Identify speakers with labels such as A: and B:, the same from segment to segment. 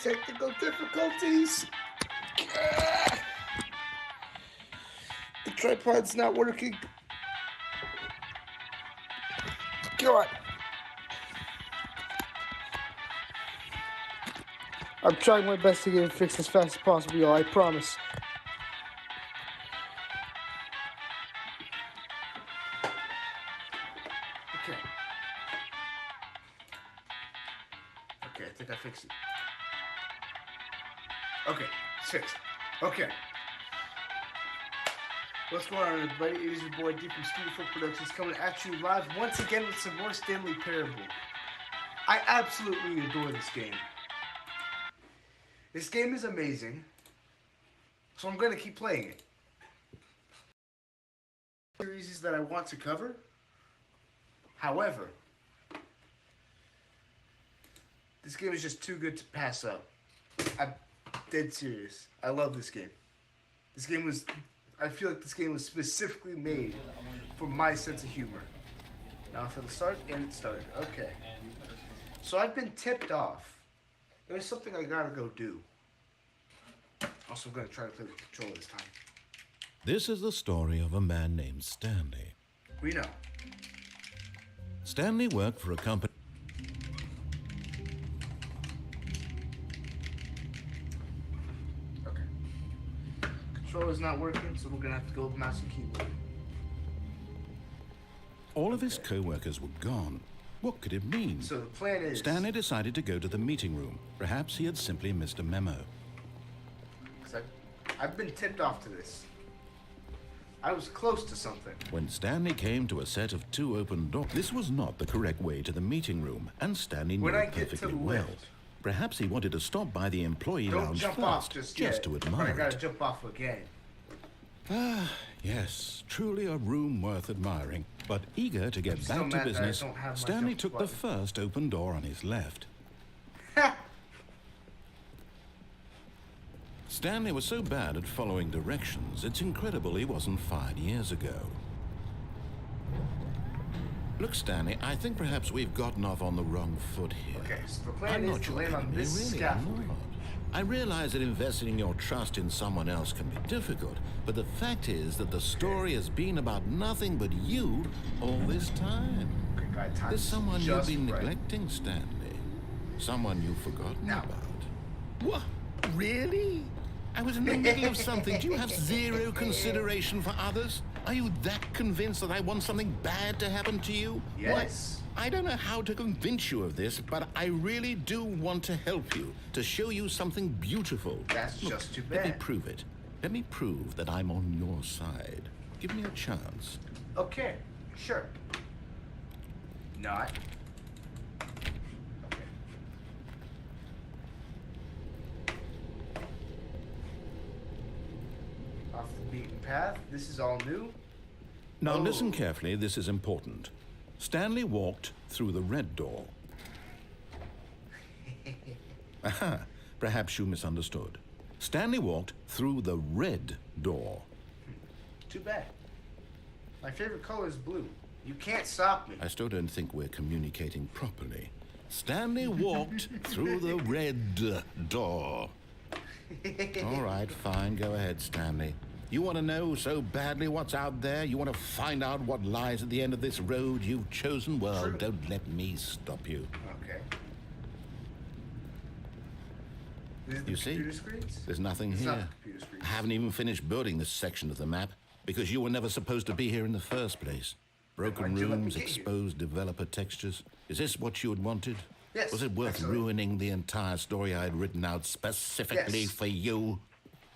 A: Technical difficulties. The tripod's not working. God. I'm trying my best to get it fixed as fast as possible, y'all. I promise. Okay. Okay, I think I fixed it. Okay, it's fixed. Okay. What's going on, everybody? It is your boy D from Studio Folk Productions coming at you live once again with some more Stanley Parable. I absolutely adore this game. This game is amazing, so I'm going to keep playing it. Series that I want to cover. However, this game is just too good to pass up. I'm dead serious. I love this game. I feel like this game was specifically made for my sense of humor. Now for the start, and it started. Okay. So I've been tipped off. There's something I gotta go do. Also, I'm gonna try to play with the controller this time.
B: This is the story of a man named Stanley.
A: We know.
B: Stanley worked for a company.
A: Okay. Controller's not working, so we're gonna have to go with mouse and keyboard.
B: All of his co-workers were gone. What could it mean?
A: So the plan is...
B: Stanley decided to go to the meeting room. Perhaps he had simply missed a memo.
A: I've been tipped off to this. I was close to something.
B: When Stanley came to a set of two open doors, this was not the correct way to the meeting room, and Stanley knew it perfectly well. Perhaps he wanted to stop by the employee lounge first, just to admire it.
A: I gotta jump off again.
B: Ah, yes, truly a room worth admiring. But eager to get back to business, Stanley took the first open door on his left. Stanley was so bad at following directions, it's incredible he wasn't fired years ago. Look, Stanley, I think perhaps we've gotten off on the wrong foot here.
A: Okay, so the plan is to land on this scaffolding.
B: I realize that investing your trust in someone else can be difficult, but the fact is that the story has been about nothing but you all this time. There's someone you've been neglecting, Stanley. Someone you've forgotten about. What? Really? I was in the middle of something. Do you have zero consideration for others? Are you that convinced that I want something bad to happen to you?
A: Yes.
B: What? I don't know how to convince you of this, but I really do want to help you, to show you something beautiful.
A: That's just too bad.
B: Let me prove it. Let me prove that I'm on your side. Give me a chance.
A: Okay, sure. Not. Okay. Off the beaten path. This is all new.
B: Now listen carefully, this is important. Stanley walked through the red door. Aha, perhaps you misunderstood. Stanley walked through the red door.
A: Too bad. My favorite color is blue. You can't stop me.
B: I still don't think we're communicating properly. Stanley walked through the red door. All right, fine, go ahead, Stanley. You want to know so badly what's out there? You want to find out what lies at the end of this road you've chosen? Well, don't let me stop you.
A: Okay.
B: You see, there's nothing here. I haven't even finished building this section of the map because you were never supposed to be here in the first place. Broken rooms, exposed developer textures. Is this what you had wanted?
A: Yes.
B: Was it worth ruining the entire story I had written out specifically for you?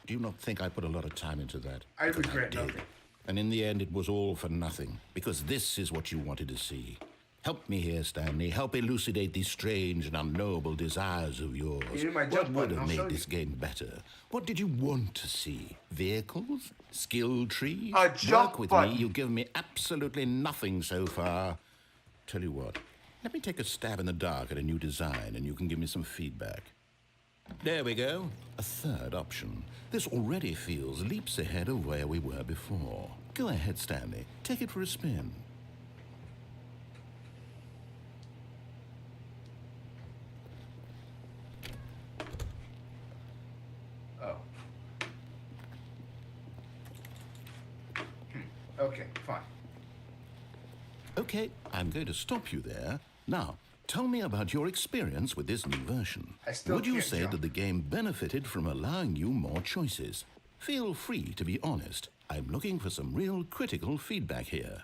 B: Do you not think I put a lot of time into that?
A: I regret nothing.
B: And in the end, it was all for nothing, because this is what you wanted to see. Help me here, Stanley. Help elucidate these strange and unknowable desires of yours. What would have made this game better? What did you want to see? Vehicles? Skill trees? Work with me. You've given me absolutely nothing so far. Tell you what, let me take a stab in the dark at a new design, and you can give me some feedback. There we go. A third option. This already feels leaps ahead of where we were before. Go ahead, Stanley. Take it for a spin. Okay, I'm going to stop you there. Now, tell me about your experience with this new version. Would you say that the game benefited from allowing you more choices? Feel free to be honest. I'm looking for some real critical feedback here.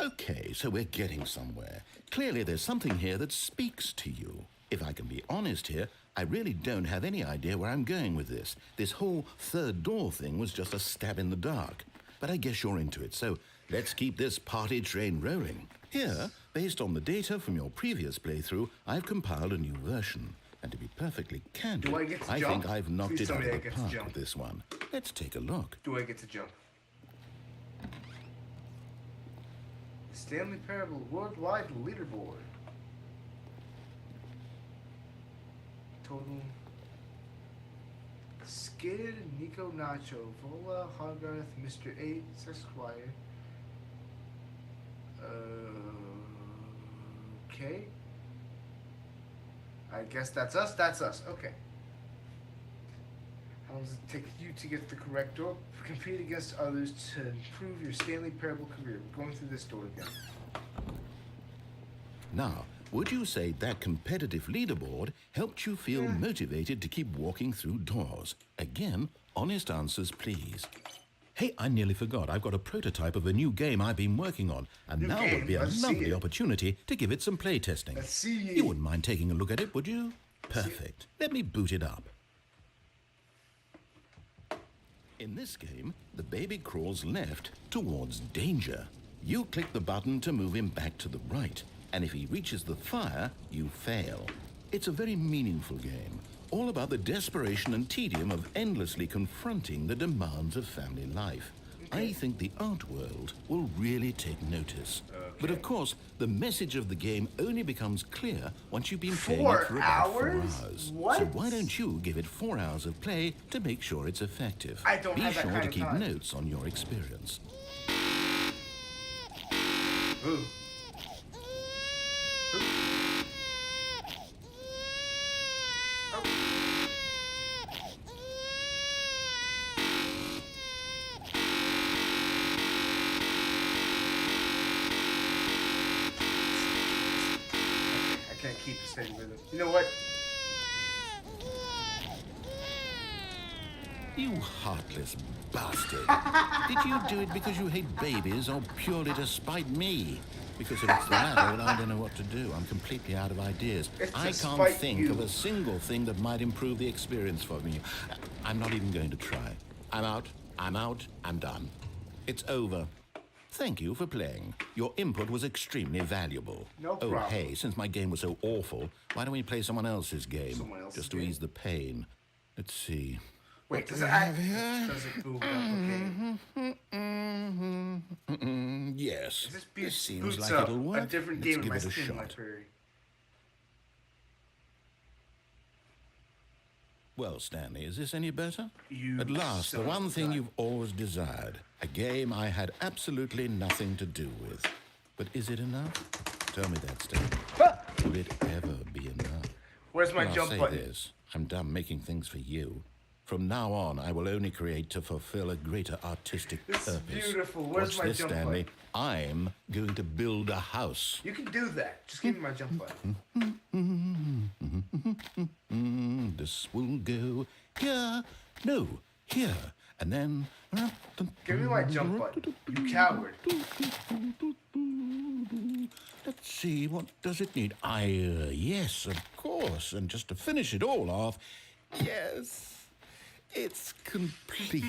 B: Okay, so we're getting somewhere. Clearly there's something here that speaks to you. If I can be honest here, I really don't have any idea where I'm going with this. This whole third door thing was just a stab in the dark. But I guess you're into it, so let's keep this party train rolling. Here, based on the data from your previous playthrough, I've compiled a new version. And to be perfectly candid, I think I've knocked it out of the park with this one. Let's take a look.
A: Do I get to jump? Stanley Parable Worldwide Leaderboard. Total. Skid, Nico Nacho, Vola, Hogarth, Mr. 8, Esquire. Okay. I guess that's us. That's us. Okay. How long does it take you to get the correct door? Compete against others to improve your Stanley Parable career. We're going through this door again.
B: Now, would you say that competitive leaderboard helped you feel motivated to keep walking through doors? Again, honest answers, please. Hey, I nearly forgot. I've got a prototype of a new game I've been working on, and now would be a lovely opportunity to give it some play testing.
A: Let's see.
B: You wouldn't mind taking a look at it, would you? Perfect. Let me boot it up. In this game, the baby crawls left towards danger. You click the button to move him back to the right, and if he reaches the fire, you fail. It's a very meaningful game, all about the desperation and tedium of endlessly confronting the demands of family life. I think the art world will really take notice. But of course, the message of the game only becomes clear once you've been playing it for about 4 hours.
A: What?
B: So why don't you give it 4 hours of play to make sure it's effective?
A: I don't
B: Be
A: have that
B: sure
A: kind
B: to
A: of
B: keep
A: time.
B: notes on your experience.
A: Ooh. I can't keep a steady rhythm. You know what?
B: You heartless bastard. Did you do it because you hate babies or purely to spite me? Because if it's the latter, well, I don't know what to do. I'm completely out of ideas. I can't think of a single thing that might improve the experience for me. I'm not even going to try. I'm out, I'm done. It's over. Thank you for playing. Your input was extremely valuable.
A: No problem.
B: Oh, hey, since my game was so awful, why don't we play someone else's game? Just to ease the pain. Let's see.
A: Wait, does it boot up? Okay.
B: Yes.
A: This
B: seems like
A: up
B: it'll work.
A: a different
B: Let's
A: game in
B: give
A: my
B: it a
A: Steam
B: shot.
A: library.
B: Well, Stanley, is this any better?
A: You
B: At last, the
A: son of
B: one
A: a
B: thing
A: gun.
B: you've always desired. A game I had absolutely nothing to do with. But is it enough? Tell me that, Stanley. Will it ever be enough?
A: Where's my
B: Well,
A: jump
B: I'll say
A: button?
B: this. I'm done making things for you. From now on, I will only create to fulfill a greater artistic
A: This is
B: purpose.
A: beautiful. Where's
B: Watch
A: my
B: this,
A: jump
B: Stanley.
A: button?
B: I'm going to build a house.
A: You can do that. Just give me my jump button.
B: This will go here. No, here. And then...
A: Give me my jump button. You coward.
B: Let's see, what does it need? Yes, of course. And just to finish it all off, yes, it's complete.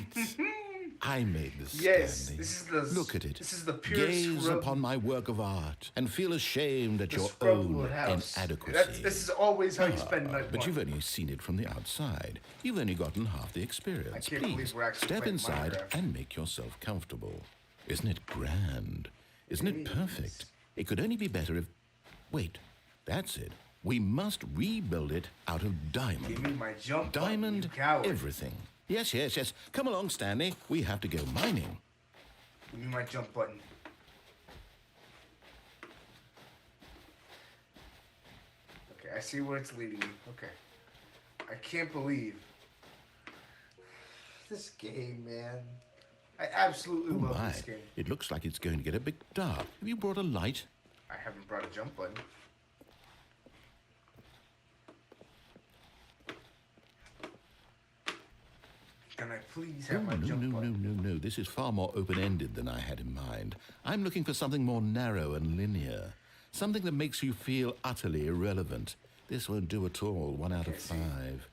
B: I made this,
A: Yes,
B: Stanley.
A: this is the.
B: Look at it.
A: This is the pure
B: Gaze
A: scrub.
B: upon my work of art and feel ashamed at
A: The
B: your
A: Scrubwood
B: own
A: house.
B: inadequacy.
A: This is always how you spend night
B: But
A: one.
B: you've only seen it from the outside. You've only gotten half the experience.
A: I can't
B: Please,
A: believe we're actually
B: step
A: playing
B: inside
A: Minecraft.
B: and make yourself comfortable. Isn't it grand? Isn't it perfect? It could only be better if... Wait, that's it. We must rebuild it out of diamond.
A: Give me my jump
B: Diamond,
A: button, you coward.
B: everything. Yes, yes, yes. Come along, Stanley. We have to go mining.
A: Give me my jump button. Okay, I see where it's leading me. Okay. I can't believe this game, man. I absolutely love
B: my.
A: this game.
B: It looks like it's going to get a bit dark. Have you brought a light?
A: I haven't brought a jump button. Can I please have my jump button?
B: No. This is far more open-ended than I had in mind. I'm looking for something more narrow and linear. Something that makes you feel utterly irrelevant. This won't do at all. 1 out of 5.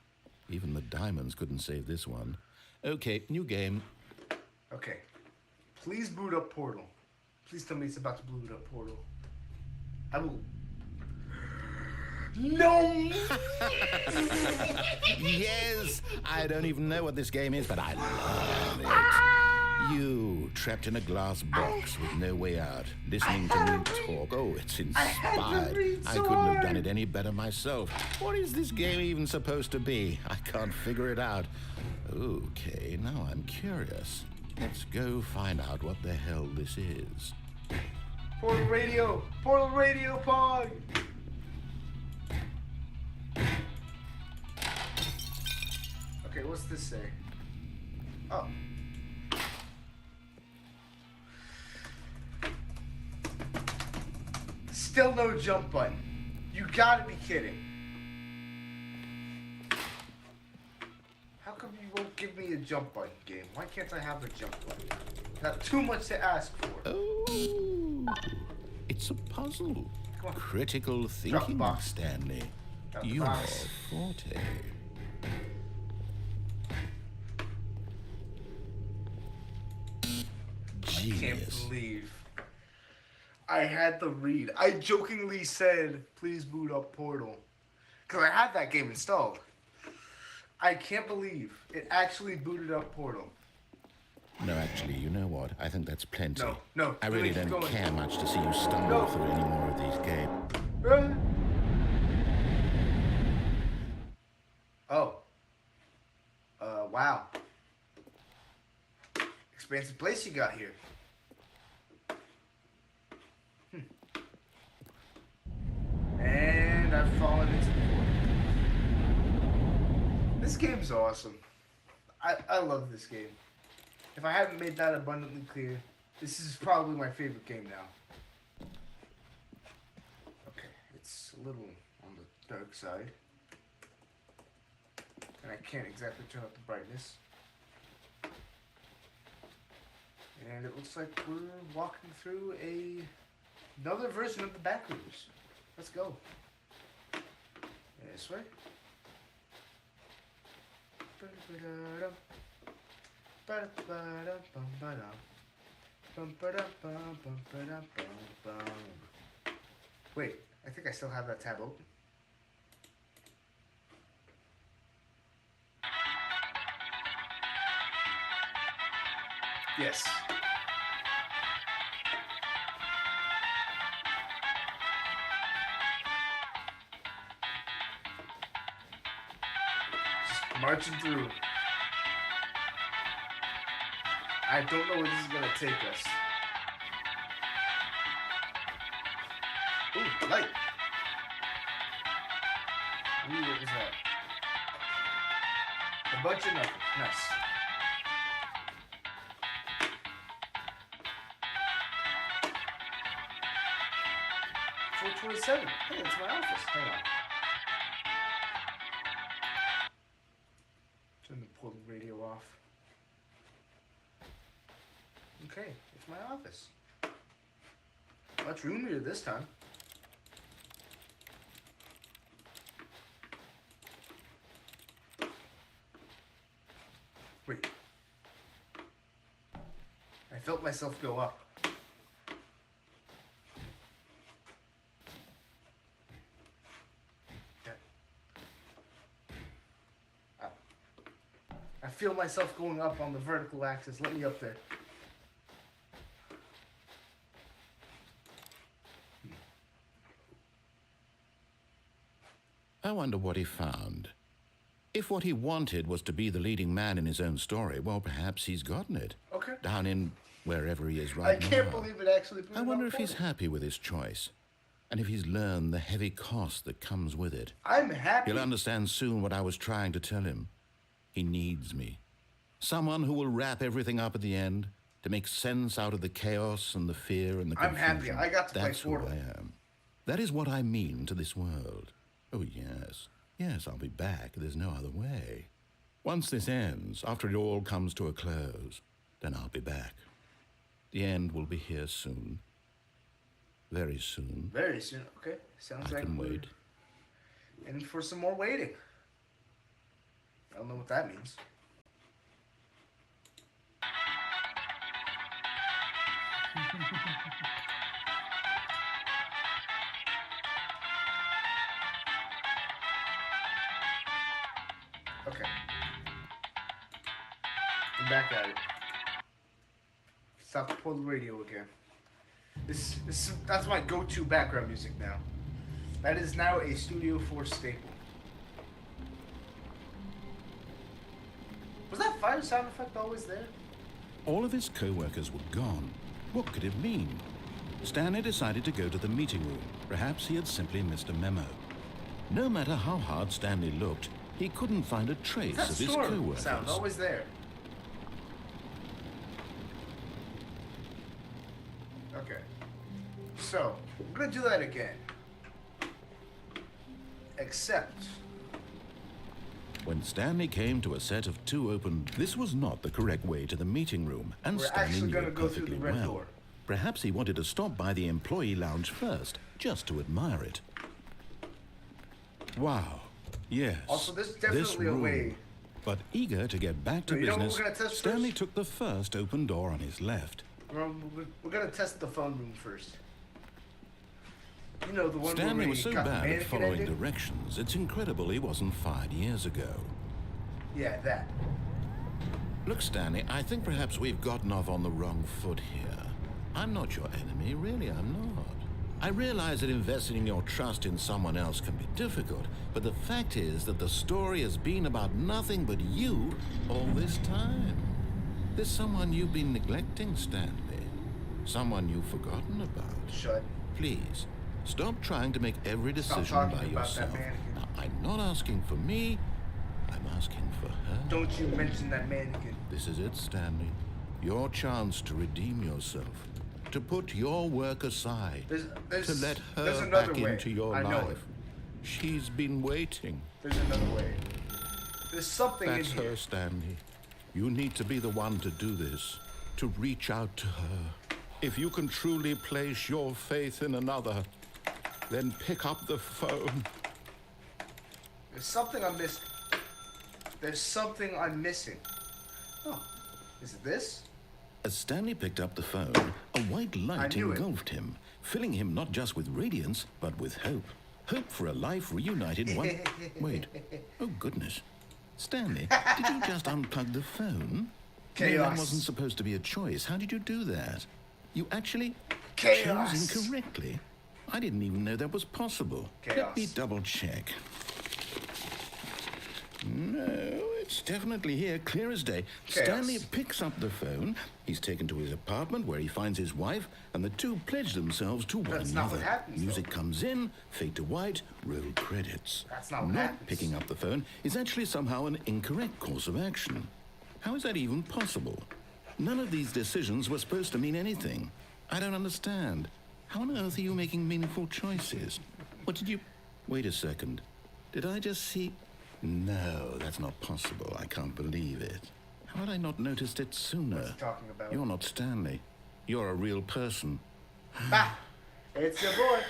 B: Even the diamonds couldn't save this one. Okay, new game.
A: Okay. Please boot up Portal. Please tell me it's about to boot up Portal. I will... No!
B: Yes! I don't even know what this game is, but I love it. You, trapped in a glass box with no way out, listening to me talk. Oh, it's inspired. I couldn't have done it any better myself. What is this game even supposed to be? I can't figure it out. Okay, now I'm curious. Let's go find out what the hell this is.
A: Portal Radio! Portal Radio Pod! Okay, what's this say? Oh. Still no jump button. You gotta be kidding. How come you won't give me a jump button game? Why can't I have a jump button? Not too much to ask for.
B: Oh, it's a puzzle.
A: Come on.
B: Critical thinking, Stanley. Your forte.
A: I can't believe I had to read. I jokingly said, please boot up Portal. Because I had that game installed. I can't believe it actually booted up Portal.
B: No, actually, you know what? I think that's plenty.
A: No.
B: I really don't care much to see you stumble through any more of these games.
A: Oh. Wow. Expansive place you got here. And I've fallen into the void. This game's awesome. I love this game. If I haven't made that abundantly clear, this is probably my favorite game now. Okay, it's a little on the dark side. And I can't exactly turn up the brightness. And it looks like we're walking through another version of the Backrooms. Let's go. This way. Wait, I think I still have that tab open. Yes. Just marching through. I don't know where this is gonna take us. Ooh, light. Ooh, what was that? A bunch of nothing. Nice. $4.27. Hey, it's my office. Hang on. Turn the portal radio off. Okay, it's my office. Much roomier this time. Wait. I felt myself go up. I feel myself going up on the vertical axis. Let me up there.
B: I wonder what he found. If what he wanted was to be the leading man in his own story, well, perhaps he's gotten it.
A: Okay.
B: Down in wherever he is right now.
A: I can't believe it actually.
B: I wonder if he's happy with his choice. And if he's learned the heavy cost that comes with it.
A: I'm happy.
B: He'll understand soon what I was trying to tell him. He needs me. Someone who will wrap everything up at the end, to make sense out of the chaos and the fear and the confusion.
A: I'm happy. I got to
B: That's
A: play Portal.
B: who I am. That is what I mean to this world. Oh, yes. Yes, I'll be back. There's no other way. Once this ends, after it all comes to a close, then I'll be back. The end will be here soon. Very soon.
A: Very soon. Okay. Sounds like
B: I can wait.
A: And for some more waiting. I don't know what that means. Okay. I'm back at it. Stop to pull the radio again. That's my go-to background music now. That is now a Studio 4 staple. Was that fire sound effect always there?
B: All of his co-workers were gone. What could it mean? Stanley decided to go to the meeting room. Perhaps he had simply missed a memo. No matter how hard Stanley looked, he couldn't find a trace of his co-workers.
A: Sound always there. Okay. So, we're gonna do that again. Except
B: when Stanley came to a set of two open, this was not the correct way to the meeting room, and Stanley knew it perfectly well. Perhaps he wanted to stop by the employee lounge first, just to admire it. Wow. Yes.
A: Also, this is definitely a way.
B: But eager to get back to business, Stanley took the first open door on his left.
A: We're gonna test the phone room first. You know, the one
B: Stanley was so bad at following directions, it's incredible he wasn't fired years ago.
A: Yeah, that.
B: Look, Stanley, I think perhaps we've gotten off on the wrong foot here. I'm not your enemy, really, I'm not. I realize that investing your trust in someone else can be difficult, but the fact is that the story has been about nothing but you all this time. There's someone you've been neglecting, Stanley. Someone you've forgotten about.
A: Shut.
B: Please, stop trying to make every decision by yourself. Now, I'm not asking for me, I'm asking for her.
A: Don't you mention that mannequin.
B: This is it, Stanley. Your chance to redeem yourself. To put your work aside, to let her back into your life. She's been waiting.
A: There's another way. There's something in here.
B: That's her, Stanley. You need to be the one to do this, to reach out to her. If you can truly place your faith in another, then pick up the phone.
A: There's something I'm missing. There's something I'm missing. Oh, is it this?
B: As Stanley picked up the phone, a white light engulfed him, filling him not just with radiance, but with hope. Hope for a life reunited one... Wait. Oh, goodness. Stanley, did you just unplug the phone?
A: Chaos.
B: No, that wasn't supposed to be a choice. How did you do that? You actually
A: Chaos.
B: chose incorrectly? I didn't even know that was possible.
A: Chaos.
B: Let me double check. No, it's definitely here, clear as day.
A: Chaos.
B: Stanley picks up the phone. He's taken to his apartment where he finds his wife, and the two pledge themselves to one another.
A: That's not what happens,
B: Music comes in, fade to white, roll credits.
A: That's not what
B: Not
A: happens.
B: picking up the phone is actually somehow an incorrect course of action. How is that even possible? None of these decisions were supposed to mean anything. I don't understand. How on earth are you making meaningful choices? What did you... Wait a second. Did I just see... No, that's not possible. I can't believe it. How had I not noticed it sooner?
A: What's he talking about?
B: You're not Stanley. You're a real person.
A: Bah! It's your boy.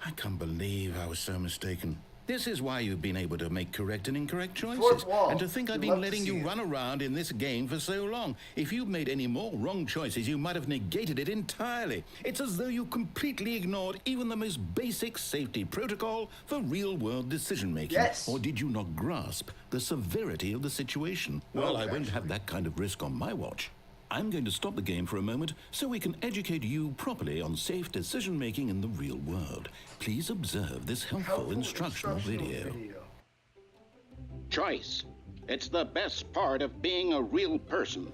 B: I can't believe I was so mistaken. This is why you've been able to make correct and incorrect choices.
A: Fourth wall.
B: And to think I've been letting you run around in this game for so long. If you'd made any more wrong choices, you might have negated it entirely. It's as though you completely ignored even the most basic safety protocol for real-world decision-making.
A: Yes.
B: Or did you not grasp the severity of the situation? Well, I won't have that kind of risk on my watch. I'm going to stop the game for a moment so we can educate you properly on safe decision-making in the real world. Please observe this helpful instructional video.
C: Choice. It's the best part of being a real person.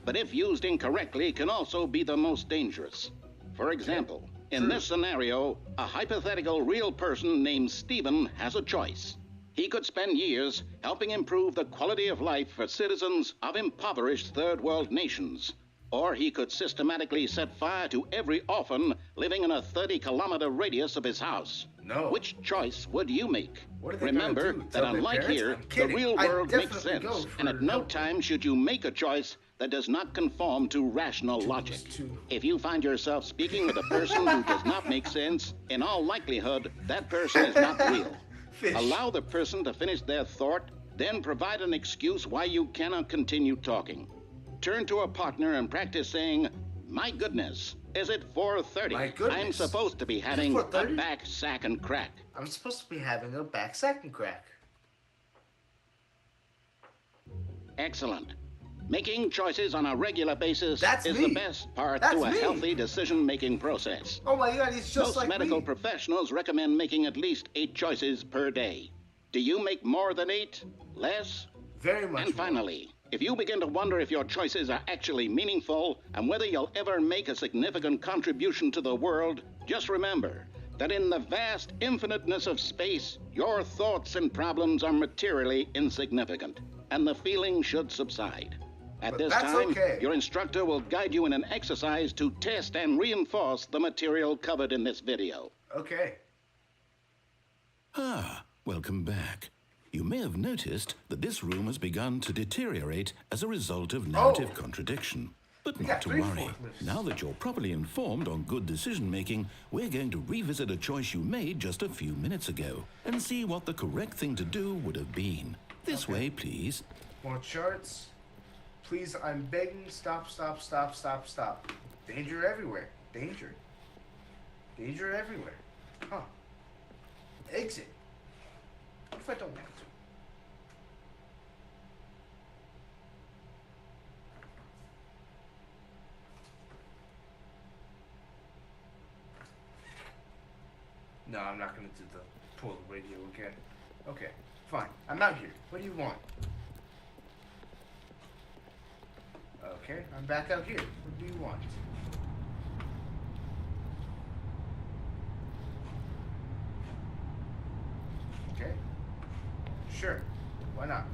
C: But if used incorrectly, can also be the most dangerous. For example, in this scenario, a hypothetical real person named Stephen has a choice. He could spend years helping improve the quality of life for citizens of impoverished third world nations. Or he could systematically set fire to every orphan living in a 30-kilometer radius of his house.
A: No.
C: Which choice would you make?
A: What are they
C: Remember
A: gonna do?
C: that
A: Tell their
C: unlike
A: parents?
C: here,
A: I'm
C: the
A: kidding.
C: real
A: I'd
C: world makes
A: definitely go
C: sense,
A: for
C: and at no
A: help.
C: time should you make a choice that does not conform to rational logic. If you find yourself speaking with a person who does not make sense, in all likelihood, that person is not real.
A: Fish.
C: Allow the person to finish their thought, then provide an excuse why you cannot continue talking. Turn to a partner and practice saying, "My goodness, is it 4:30?
A: My goodness.
C: I'm supposed to be having a
A: 4:30?
C: back sack and crack."
A: I'm supposed to be having a back sack and crack.
C: Excellent. Making choices on a regular basis
A: That's
C: is
A: me.
C: the best part
A: That's
C: to a
A: me.
C: healthy decision-making process.
A: Oh my God, he's just
C: Most
A: like
C: medical
A: me.
C: professionals recommend making at least 8 choices per day. Do you make more than 8? Less?
A: Very much.
C: And
A: more.
C: finally, if you begin to wonder if your choices are actually meaningful and whether you'll ever make a significant contribution to the world, just remember that in the vast infiniteness of space, your thoughts and problems are materially insignificant, and the feeling should subside. At
A: But
C: this
A: that's
C: time,
A: okay.
C: your instructor will guide you in an exercise to test and reinforce the material covered in this video.
A: Okay.
B: Ah, welcome back. You may have noticed that this room has begun to deteriorate as a result of narrative contradiction. But
A: We
B: not
A: got
B: to
A: 3
B: worry.
A: forklifts.
B: Now that you're properly informed on good decision-making, we're going to revisit a choice you made just a few minutes ago and see what the correct thing to do would have been. This way, please.
A: More charts. Please, I'm begging. Stop, stop, stop, stop, stop. Danger everywhere. Danger. Danger everywhere. Huh. Exit. What if I don't want to? No, I'm not going to do the pull the radio again. Okay, fine. I'm out here. What do you want? Okay, I'm back out here. What do you want? Okay. Sure. Why not?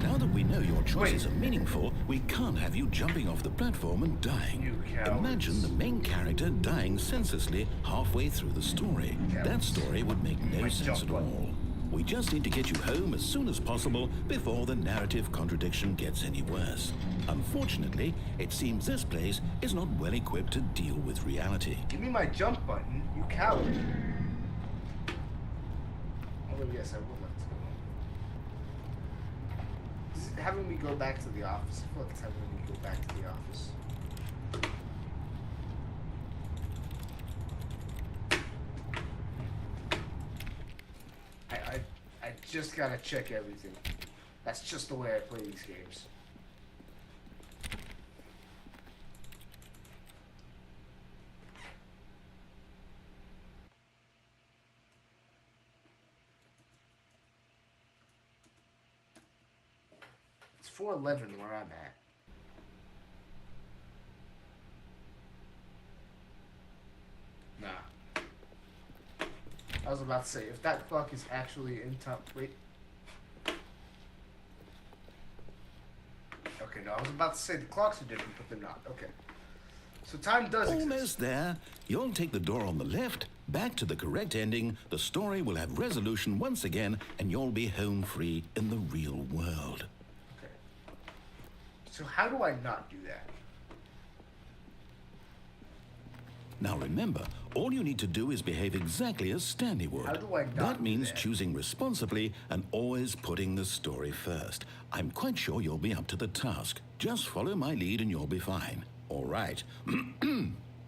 B: Now that we know your choices are meaningful, we can't have you jumping off the platform and dying.
A: You cowards.
B: Imagine the main character dying senselessly halfway through the story. That story would make no
A: My
B: sense
A: jump
B: at all. We just need to get you home as soon as possible before the narrative contradiction gets any worse. Unfortunately, it seems this place is not well equipped to deal with reality.
A: Give me my jump button, you coward. Although, yes, I would like to go home. Is it having me go back to the office? I feel like it's having me go back to the office. I just gotta check everything. That's just the way I play these games. It's 4:11 where I'm at. Nah. I was about to say, if that clock is actually in time. Wait. Okay, no, I was about to say the clocks are different, but they're not. Okay. So time does exist.
B: Almost there. You'll take the door on the left, back to the correct ending, the story will have resolution once again, and you'll be home free in the real world.
A: Okay. So how do I not do that?
B: Now remember, all you need to do is behave exactly as Stanley would.
A: How do I not
B: That
A: do
B: means
A: that?
B: choosing responsibly and always putting the story first. I'm quite sure you'll be up to the task. Just follow my lead and you'll be fine. All right.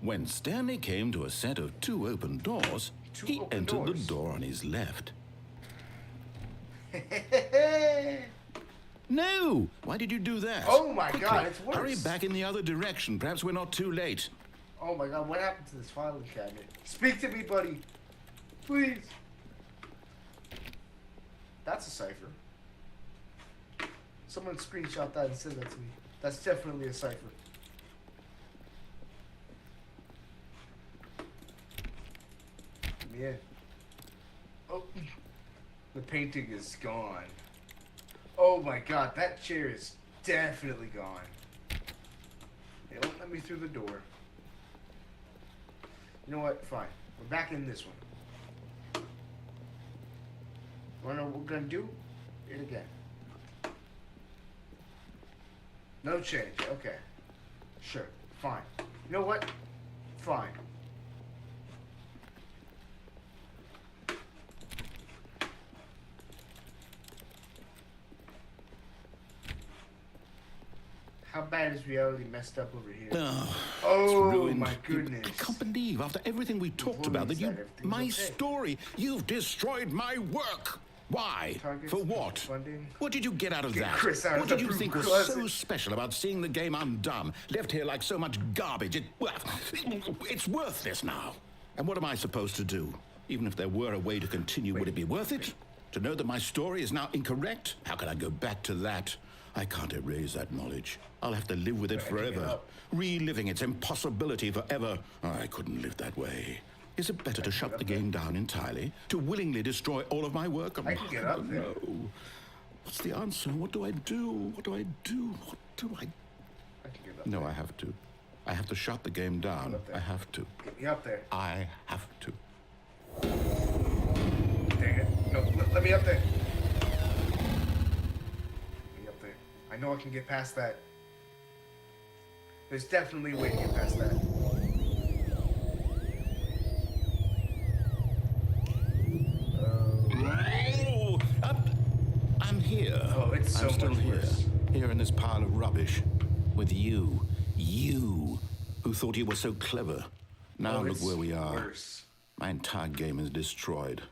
B: When Stanley came to a set of 2 open doors, he
A: open
B: entered
A: doors.
B: the door on his left.
A: Oh
B: No! Why did you do that?
A: my
B: Quickly,
A: God, it's worse.
B: hurry back in the other direction. Perhaps we're not too late.
A: Oh my God, what happened to this filing cabinet? Speak to me, buddy. Please. That's a cipher. Someone screenshot that and send that to me. That's definitely a cipher. Yeah. Oh, the painting is gone. Oh my God, that chair is definitely gone. let me through the door. You know what? Fine. We're back in this one. Wanna know what we're gonna do? It again. No change. Okay. Sure. Fine. You know what? Fine. How bad is reality messed up over here? Oh my goodness.
B: I can't believe after everything we talked about that my story, you've destroyed my work. Why?
A: Targets,
B: for what?
A: funding.
B: What did you get out of that?
A: Chris out
B: What
A: of
B: did
A: the
B: you think was
A: closet.
B: so special about seeing the game undone, left here like so much garbage? It's worthless now. And what am I supposed to do? Even if there were a way to continue, would it be worth it? To know that my story is now incorrect? How can I go back to that? I can't erase that knowledge. I'll have to live with it forever. Reliving its impossibility forever. I couldn't live that way. Is it better to shut the game down entirely? To willingly destroy all of my work?
A: I can get up there.
B: No. What's the answer? What do I do? What do I do? What do I...
A: I can get up
B: No,
A: there.
B: I have to. I have to shut the game down. I have to.
A: Get me up there.
B: I have to.
A: Dang it. No, let me up there. Let me up there. I know I can get past that. There's definitely a way to get past that.
B: Oh, I'm here.
A: Oh, it's so
B: I'm still
A: much
B: here.
A: worse.
B: Here in this pile of rubbish. With you. You, who thought you were so clever. Now look
A: It's
B: where we are.
A: worse.
B: My entire game is destroyed.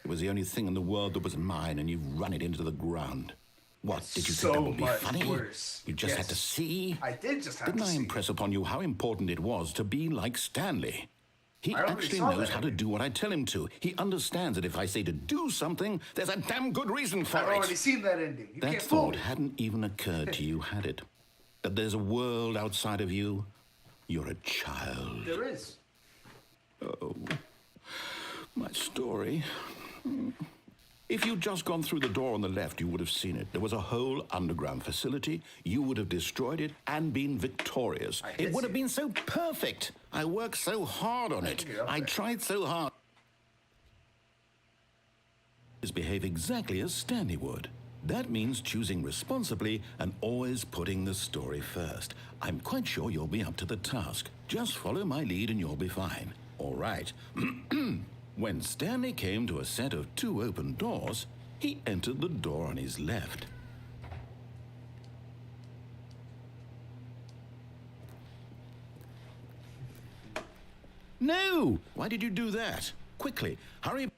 B: It was the only thing in the world that was mine, and you've run it into the ground. What, did you think that
A: So
B: would be
A: much
B: funny?
A: worse.
B: You just had
A: Yes.
B: to see?
A: I did just have
B: Didn't
A: to
B: I
A: see.
B: impress upon you how important it was to be like Stanley? He
A: I already
B: actually
A: saw
B: knows
A: that.
B: how to do what I tell him to. He understands that if I say to do something, there's a damn good reason for
A: I've
B: it.
A: already seen that ending. You
B: That
A: can't fool
B: thought
A: me.
B: hadn't even occurred to you, had it? That there's a world outside of you? You're a child.
A: There is.
B: Oh, my story. If you'd just gone through the door on the left, you would have seen it. There was a whole underground facility. You would have destroyed it and been victorious. It would have been so perfect. I worked so hard on it. I tried so hard. Behave exactly as Stanley would. That means choosing responsibly and always putting the story first. I'm quite sure you'll be up to the task. Just follow my lead and you'll be fine. All right. When Stanley came to a set of 2 open doors, he entered the door on his left. No! Why did you do that? Quickly, hurry.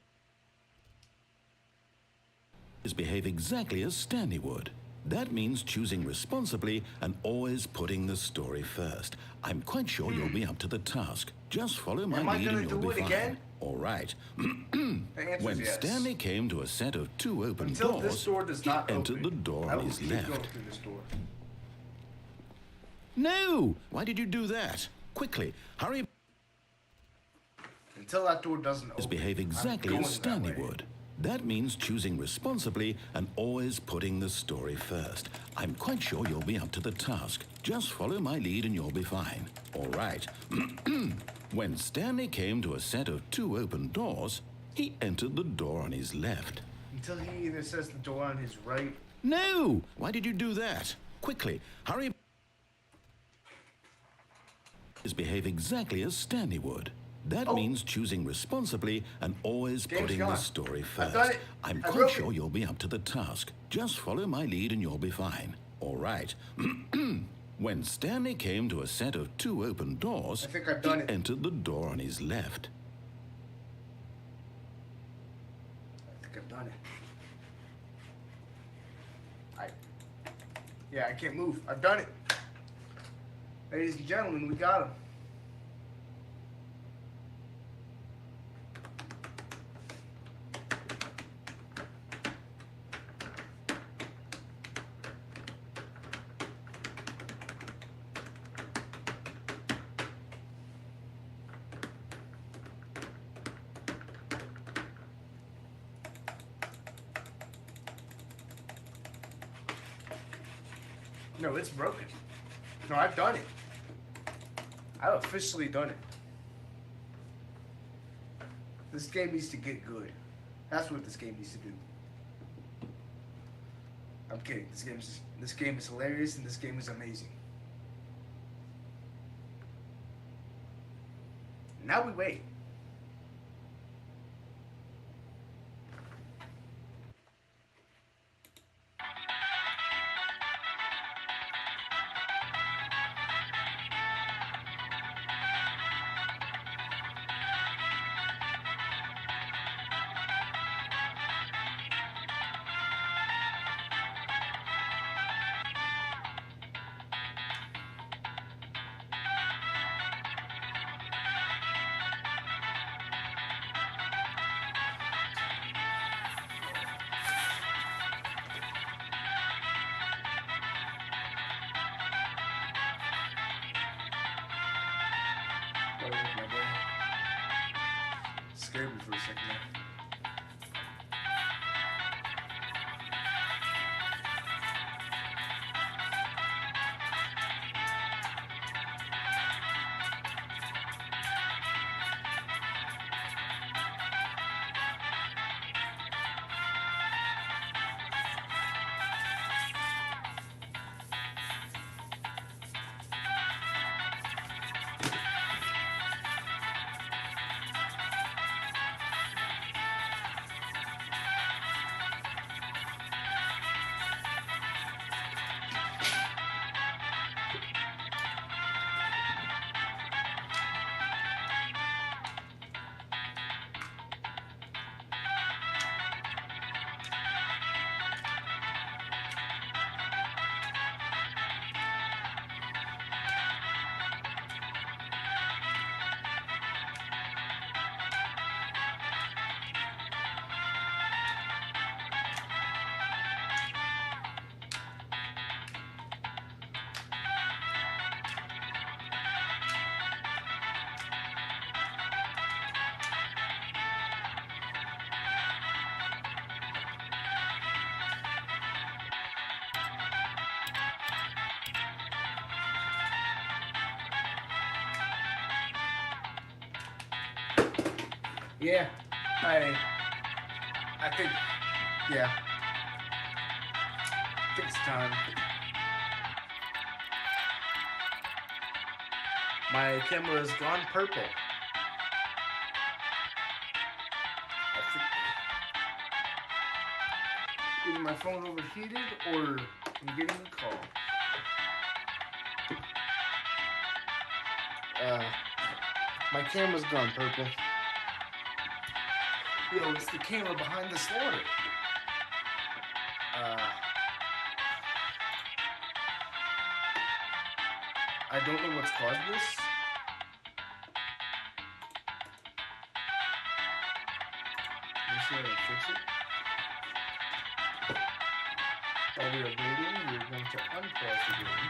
B: Behave exactly as Stanley would. That means choosing responsibly and always putting the story first. I'm quite sure you'll be up to the task. Just follow my lead and you'll be fine.
A: Again?
B: All right.
A: When
B: yes. Stanley came to a set of 2 open
A: Until
B: doors,
A: this door does not
B: he entered
A: open,
B: the door
A: I
B: on
A: will
B: his
A: keep
B: left.
A: going through this door.
B: No! Why did you do that? Quickly, hurry.
A: Until that door doesn't open.
B: Behave exactly as Stanley would. That means choosing responsibly and always putting the story first. I'm quite sure you'll be up to the task. Just follow my lead and you'll be fine. All right. When Stanley came to a set of 2 open doors, he entered the door on his left.
A: Until he either says the door on his right.
B: No! Why did you do that? Quickly, hurry. Behave exactly as Stanley would. That means choosing responsibly and always putting the story first. I'm quite sure you'll be up to the task. Just follow my lead and you'll be fine. All right. When Stanley came to a set of 2 open doors, he entered the door on his left.
A: I think I've done it. Yeah, I can't move. I've done it. Ladies and gentlemen, we got him. No, it's broken. No, I've done it. I've officially done it. This game needs to get good. That's what this game needs to do. I'm kidding. This game is hilarious and this game is amazing. Now we wait. Scared me for a second there. Yeah, I think, yeah, I think it's time. My camera has gone purple. I think either my phone overheated or I'm getting a call. My camera's gone purple. Yo, it's the camera behind the slaughter. I don't know what's caused this. Let me see how to fix it. While we are waiting, we're going to unpause the game.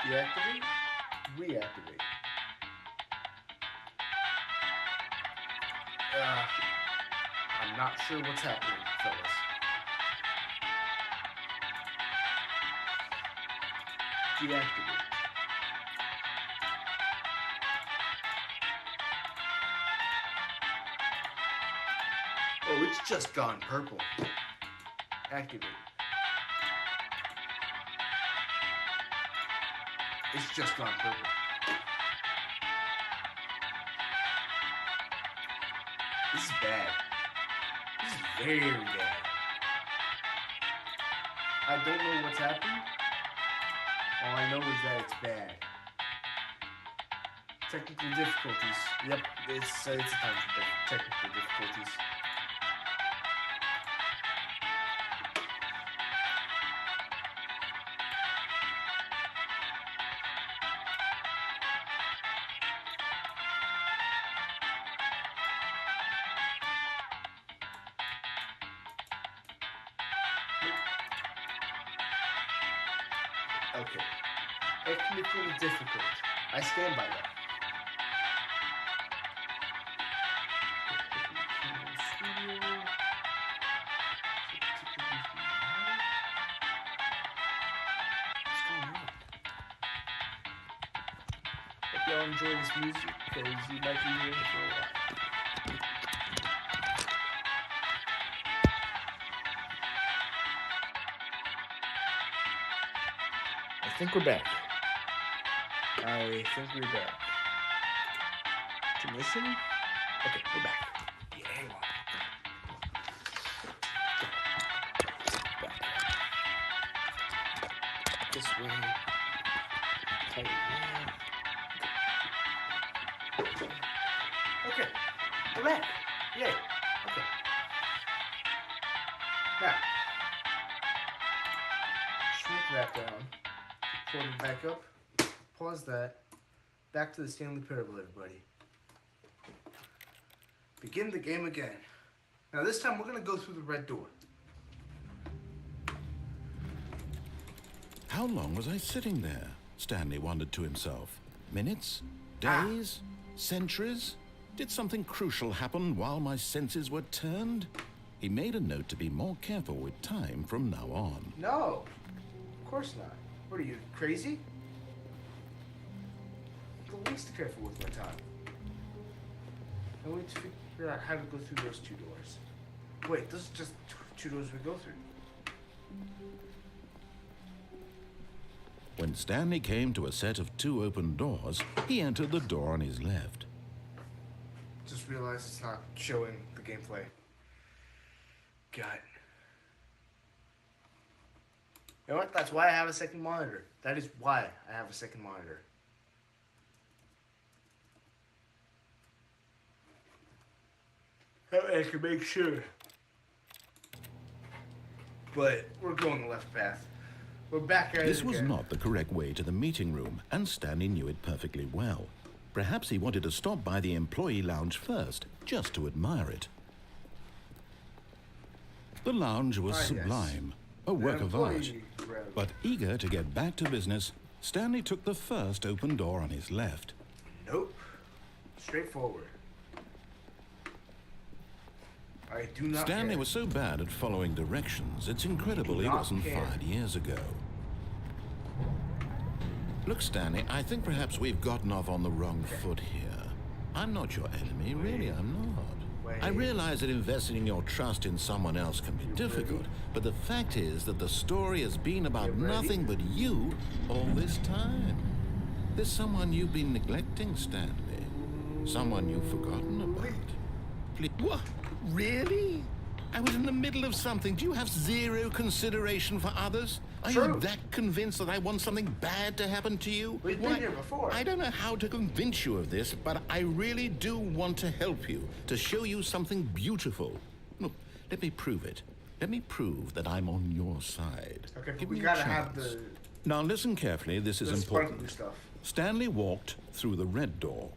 A: Deactivate, reactivate. I'm not sure what's happening, fellas. Deactivate. Oh, it's just gone purple. Activate. It's just gone purple. This is bad. This is very bad. I don't know what's happened. All I know is that it's bad. Technical difficulties. Yep, it's a time for technical difficulties. Okay. Technically difficult. I stand by that. y'all enjoy this music, because you might be hearing it for a while. I think we're back. Intermission? Okay, we're back. Yeah, hang on. Back. This way. Tight. Okay, we're back. Yay. Okay. Now, shrink that down. Pull it back up. Pause that. Back to the Stanley Parable, everybody. Begin the game again. Now this time we're going to go through the red door.
B: How long was I sitting there? Stanley wondered to himself. Minutes? Days? Centuries? Did something crucial happen while my senses were turned? He made a note to be more careful with time from now on.
A: No, of course not. What are you, crazy? I'm the least careful with my time. I wait to figure out how to go through those two doors. Wait, those are just two doors we go through.
B: When Stanley came to a set of two open doors, he entered the door on his left.
A: Just realized it's not showing the gameplay. God. You know what? That's why I have a second monitor. That is why I have a second monitor. I can make sure. But we're going the left path. We're back at it
B: This was
A: again.
B: not the correct way to the meeting room, and Stanley knew it perfectly well. Perhaps he wanted to stop by the employee lounge first, just to admire it. The lounge was sublime, a work of art. But eager to get back to business, Stanley took the first open door on his left.
A: Nope. Straightforward. I do not
B: Stanley
A: care.
B: was so bad at following directions, it's incredible he wasn't fired years ago. Look, Stanley, I think perhaps we've gotten off on the wrong foot here. I'm not your enemy, really, I'm not. I realize that investing your trust in someone else can be difficult, but the fact is that the story has been about nothing but you all this time. There's someone you've been neglecting, Stanley. Someone you've forgotten about. Please. What? Really? I was in the middle of something. Do you have zero consideration for others? Are you that convinced that I want something bad to happen to you?
A: We've been here before.
B: I don't know how to convince you of this, but I really do want to help you, to show you something beautiful. Look, let me prove it. Let me prove that I'm on your side.
A: Okay,
B: Give
A: we
B: me a
A: gotta
B: chance.
A: have the...
B: Now listen carefully, this is important.
A: Stuff.
B: Stanley walked through the red door.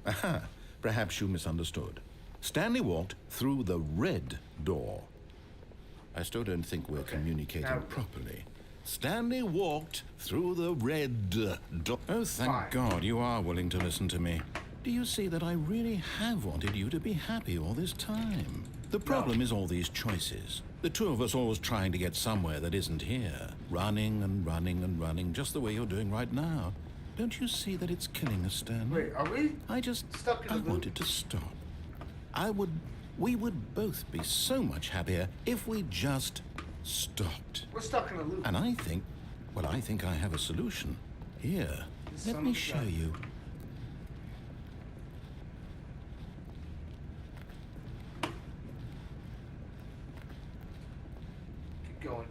B: Aha, perhaps you misunderstood. Stanley walked through the red door. I still don't think we're communicating properly. Stanley walked through the red door. Oh, thank God you are willing to listen to me. Do you see that I really have wanted you to be happy all this time? The problem is all these choices. The two of us always trying to get somewhere that isn't here. Running and running and running, just the way you're doing right now. Don't you see that it's killing us, Stanley?
A: Wait, are we
B: I wanted to stop. We would both be so much happier if we just stopped.
A: We're stuck in a loop.
B: And I think I have a solution. Here, let me show you.
A: Keep going.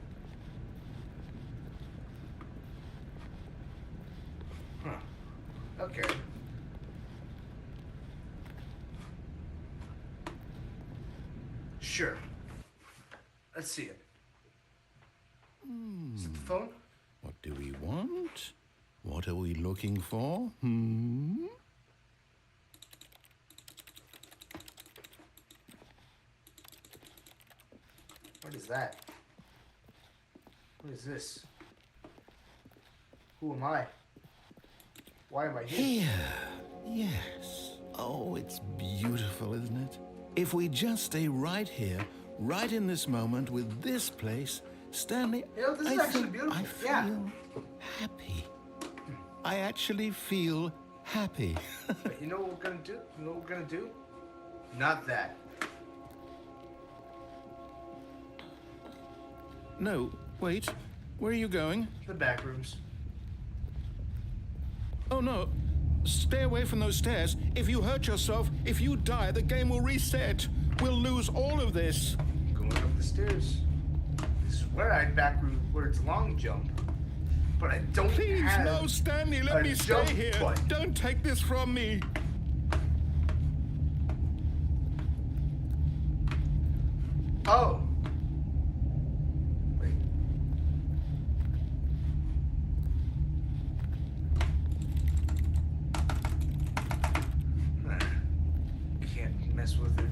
A: Huh. Okay. Sure. Let's see it. Is it the phone?
B: What do we want? What are we looking for?
A: What is that? What is this? Who am I? Why am I here?
B: Here. Yes. Oh, it's beautiful, isn't it? If we just stay right here, right in this moment with this place, Stanley,
A: You know, this is actually beautiful.
B: I feel happy. I actually feel happy.
A: But you know what we're gonna do? You know what we're gonna do? Not that.
B: No, wait. Where are you going?
A: The back rooms.
B: Oh no. Stay away from those stairs. If you hurt yourself, if you die, the game will reset. We'll lose all of this.
A: Going up the stairs. I swear I had back room where it's long jump. But I don't
B: Please,
A: have
B: no, Stanley, let me stay here.
A: Button.
B: Don't take this from me.
A: Oh. Wait. Can't mess with it.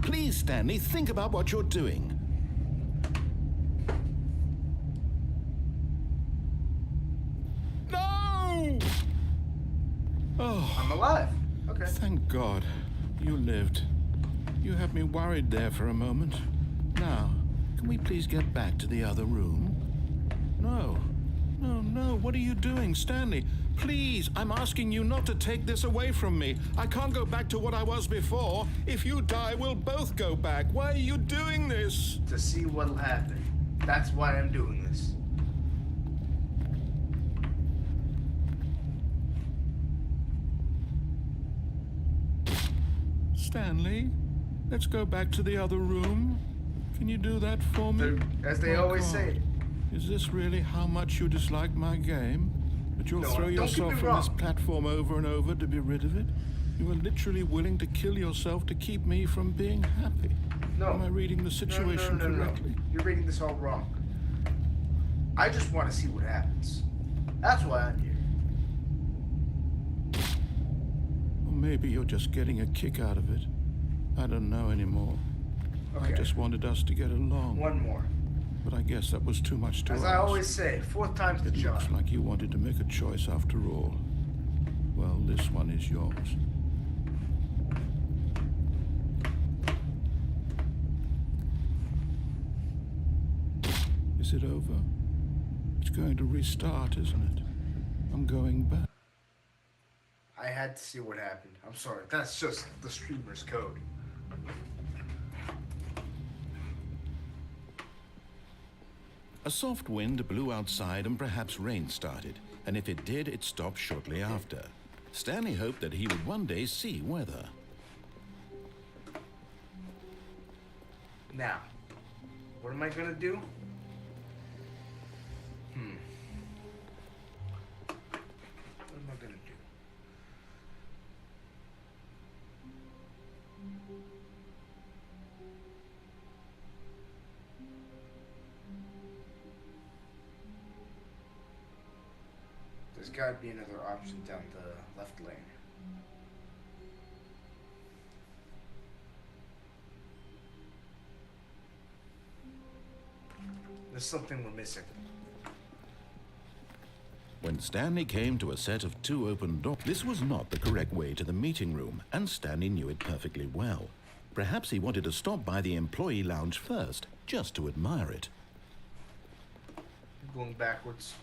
B: Please, Stanley, think about what you're doing. No! Oh.
A: I'm alive. Okay.
B: Thank God. You lived. You had me worried there for a moment. Now, can we please get back to the other room? No. No, no. What are you doing, Stanley? Please, I'm asking you not to take this away from me. I can't go back to what I was before. If you die, we'll both go back. Why are you doing this?
A: To see what'll happen. That's why I'm doing this.
B: Stanley, let's go back to the other room. Can you do that for me?
A: As they always say.
B: Is this really how much you dislike my game? That you'll throw yourself from this platform over and over to be rid of it? You are literally willing to kill yourself to keep me from being happy.
A: No.
B: Am I reading the situation correctly?
A: No. You're reading this all wrong. I just want to see what happens. That's why I'm here.
B: Or maybe you're just getting a kick out of it. I don't know anymore.
A: Okay.
B: I just wanted us to get along.
A: One more.
B: But I guess that was too much to ask.
A: As I always say, fourth time's the charm.
B: Looks like you wanted to make a choice after all. Well, this one is yours. Is it over? It's going to restart, isn't it? I'm going back.
A: I had to see what happened. I'm sorry. That's just the streamer's code.
B: A soft wind blew outside and perhaps rain started, and if it did, it stopped shortly after. Stanley hoped that he would one day see weather.
A: Now, what am I gonna do? What am I gonna do? There's gotta be another option down the left lane. There's something we're missing.
B: When Stanley came to a set of two open doors, this was not the correct way to the meeting room, and Stanley knew it perfectly well. Perhaps he wanted to stop by the employee lounge first, just to admire it.
A: Going backwards.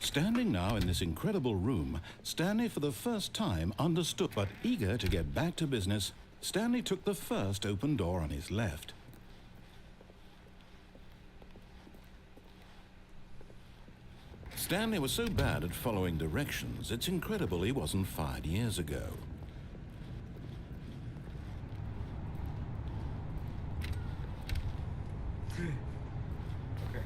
B: Standing now in this incredible room, Stanley for the first time understood, but eager to get back to business, Stanley took the first open door on his left. Stanley was so bad at following directions, it's incredible he wasn't fired years ago.
A: Okay.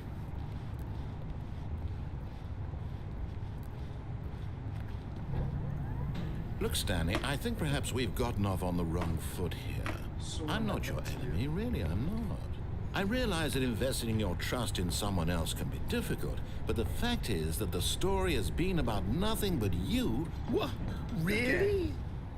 B: Look, Stanley, I think perhaps we've gotten off on the wrong foot here.
A: So
B: I'm not your enemy, really, I'm not. I realize that investing your trust in someone else can be difficult, but the fact is that the story has been about nothing but you. What? Really?
A: Okay.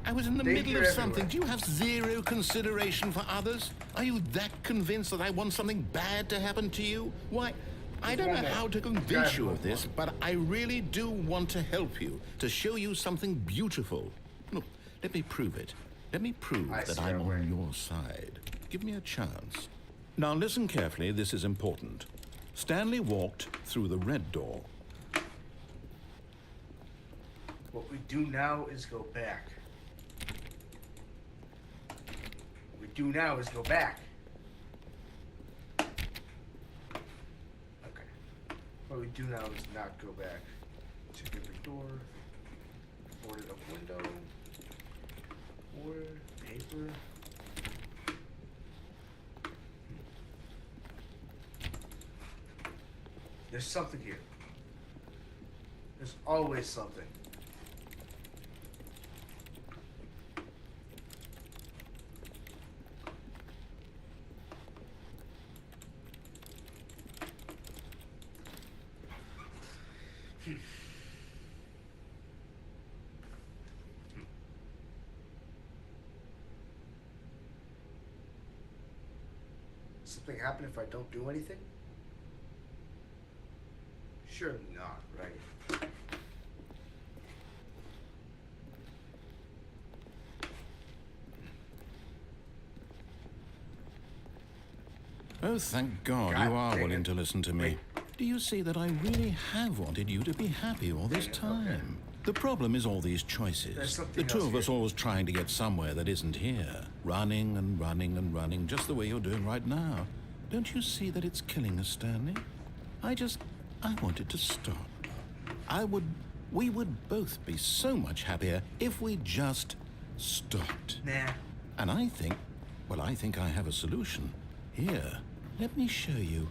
B: I was in the
A: Danger
B: middle of something.
A: everywhere.
B: Do you have zero consideration for others? Are you that convinced that I want something bad to happen to you? Why, I don't know how to convince you of this, but I really do want to help you, to show you something beautiful. Look, let me prove it. Let me prove that I'm on your side. Give me a chance. Now listen carefully, this is important. Stanley walked through the red door.
A: What we do now is go back. What we do now is go back. Okay. What we do now is not go back. Check every door. Boarded up window. Or paper. There's something here. There's always something. Something happen if I don't do anything? Surely not, right?
B: Oh, thank God you are willing to listen to me. Do you see that I really have wanted you to be happy all this time? Okay. The problem is all these choices. The two of us always trying to get somewhere that isn't here. Running and running and running, just the way you're doing right now. Don't you see that it's killing us, Stanley? I wanted to stop. We would both be so much happier if we just stopped.
A: Nah.
B: And I think I have a solution. Here, let me show you.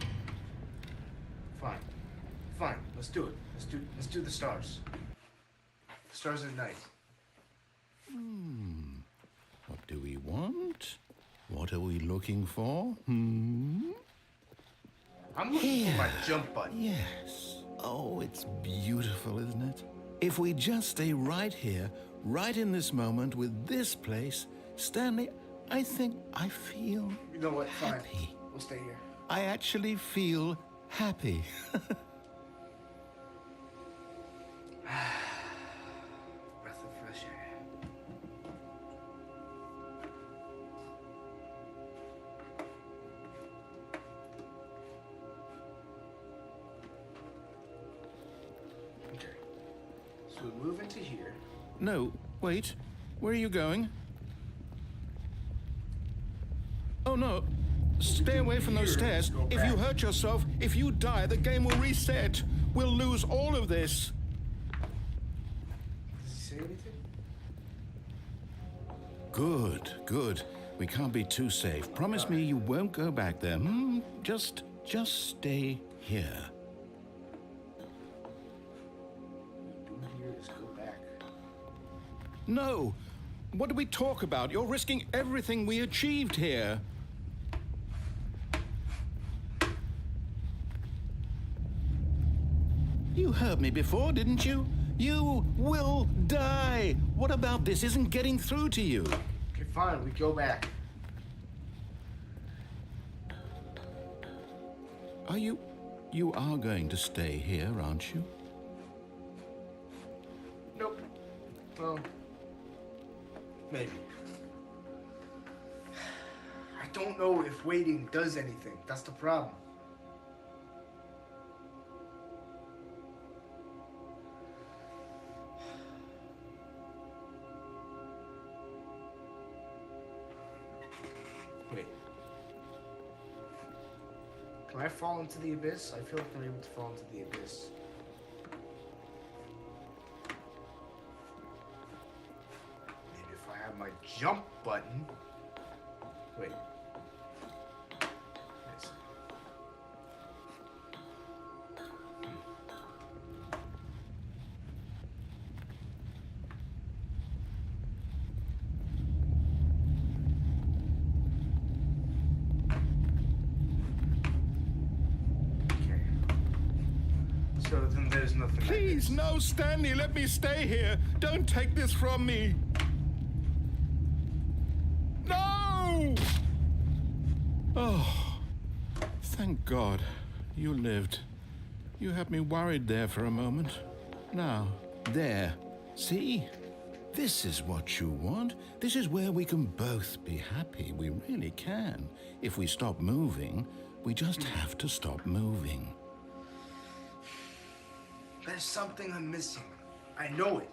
A: Fine, let's do it. Let's do the stars. The stars at night.
B: What do we want? What are we looking for?
A: I'm looking for my jump button.
B: Yes. Oh, it's beautiful, isn't it? If we just stay right here, right in this moment with this place, Stanley, I think I feel
A: You know what?
B: happy.
A: Fine. We'll stay here.
B: I actually feel happy.
A: Breath of fresh air. Okay. So we move into here.
B: No, wait. Where are you going? Oh, no. Stay away from those stairs. If you hurt yourself, if you die, the game will reset. We'll lose all of this.
A: Does he say anything?
B: Good. We can't be too safe. Promise me you won't go back there. Just stay here.
A: What we do here is go back.
B: No. What do we talk about? You're risking everything we achieved here. You heard me before, didn't you? You will die. What about this isn't getting through to you?
A: Okay, fine, we go back.
B: You are going to stay here, aren't you?
A: Nope. Well, maybe. I don't know if waiting does anything. That's the problem. Wait. Can I fall into the abyss? I feel like I'm able to fall into the abyss. Maybe if I have my jump button. Wait. Yes. Okay. So then there's nothing.
B: Please, no, Stanley, let me stay here. Don't take this from me. No! Oh, thank God you lived. You had me worried there for a moment. Now, there. See? This is what you want. This is where we can both be happy. We really can. If we stop moving, we just have to stop moving.
A: There's something I'm missing. I know it.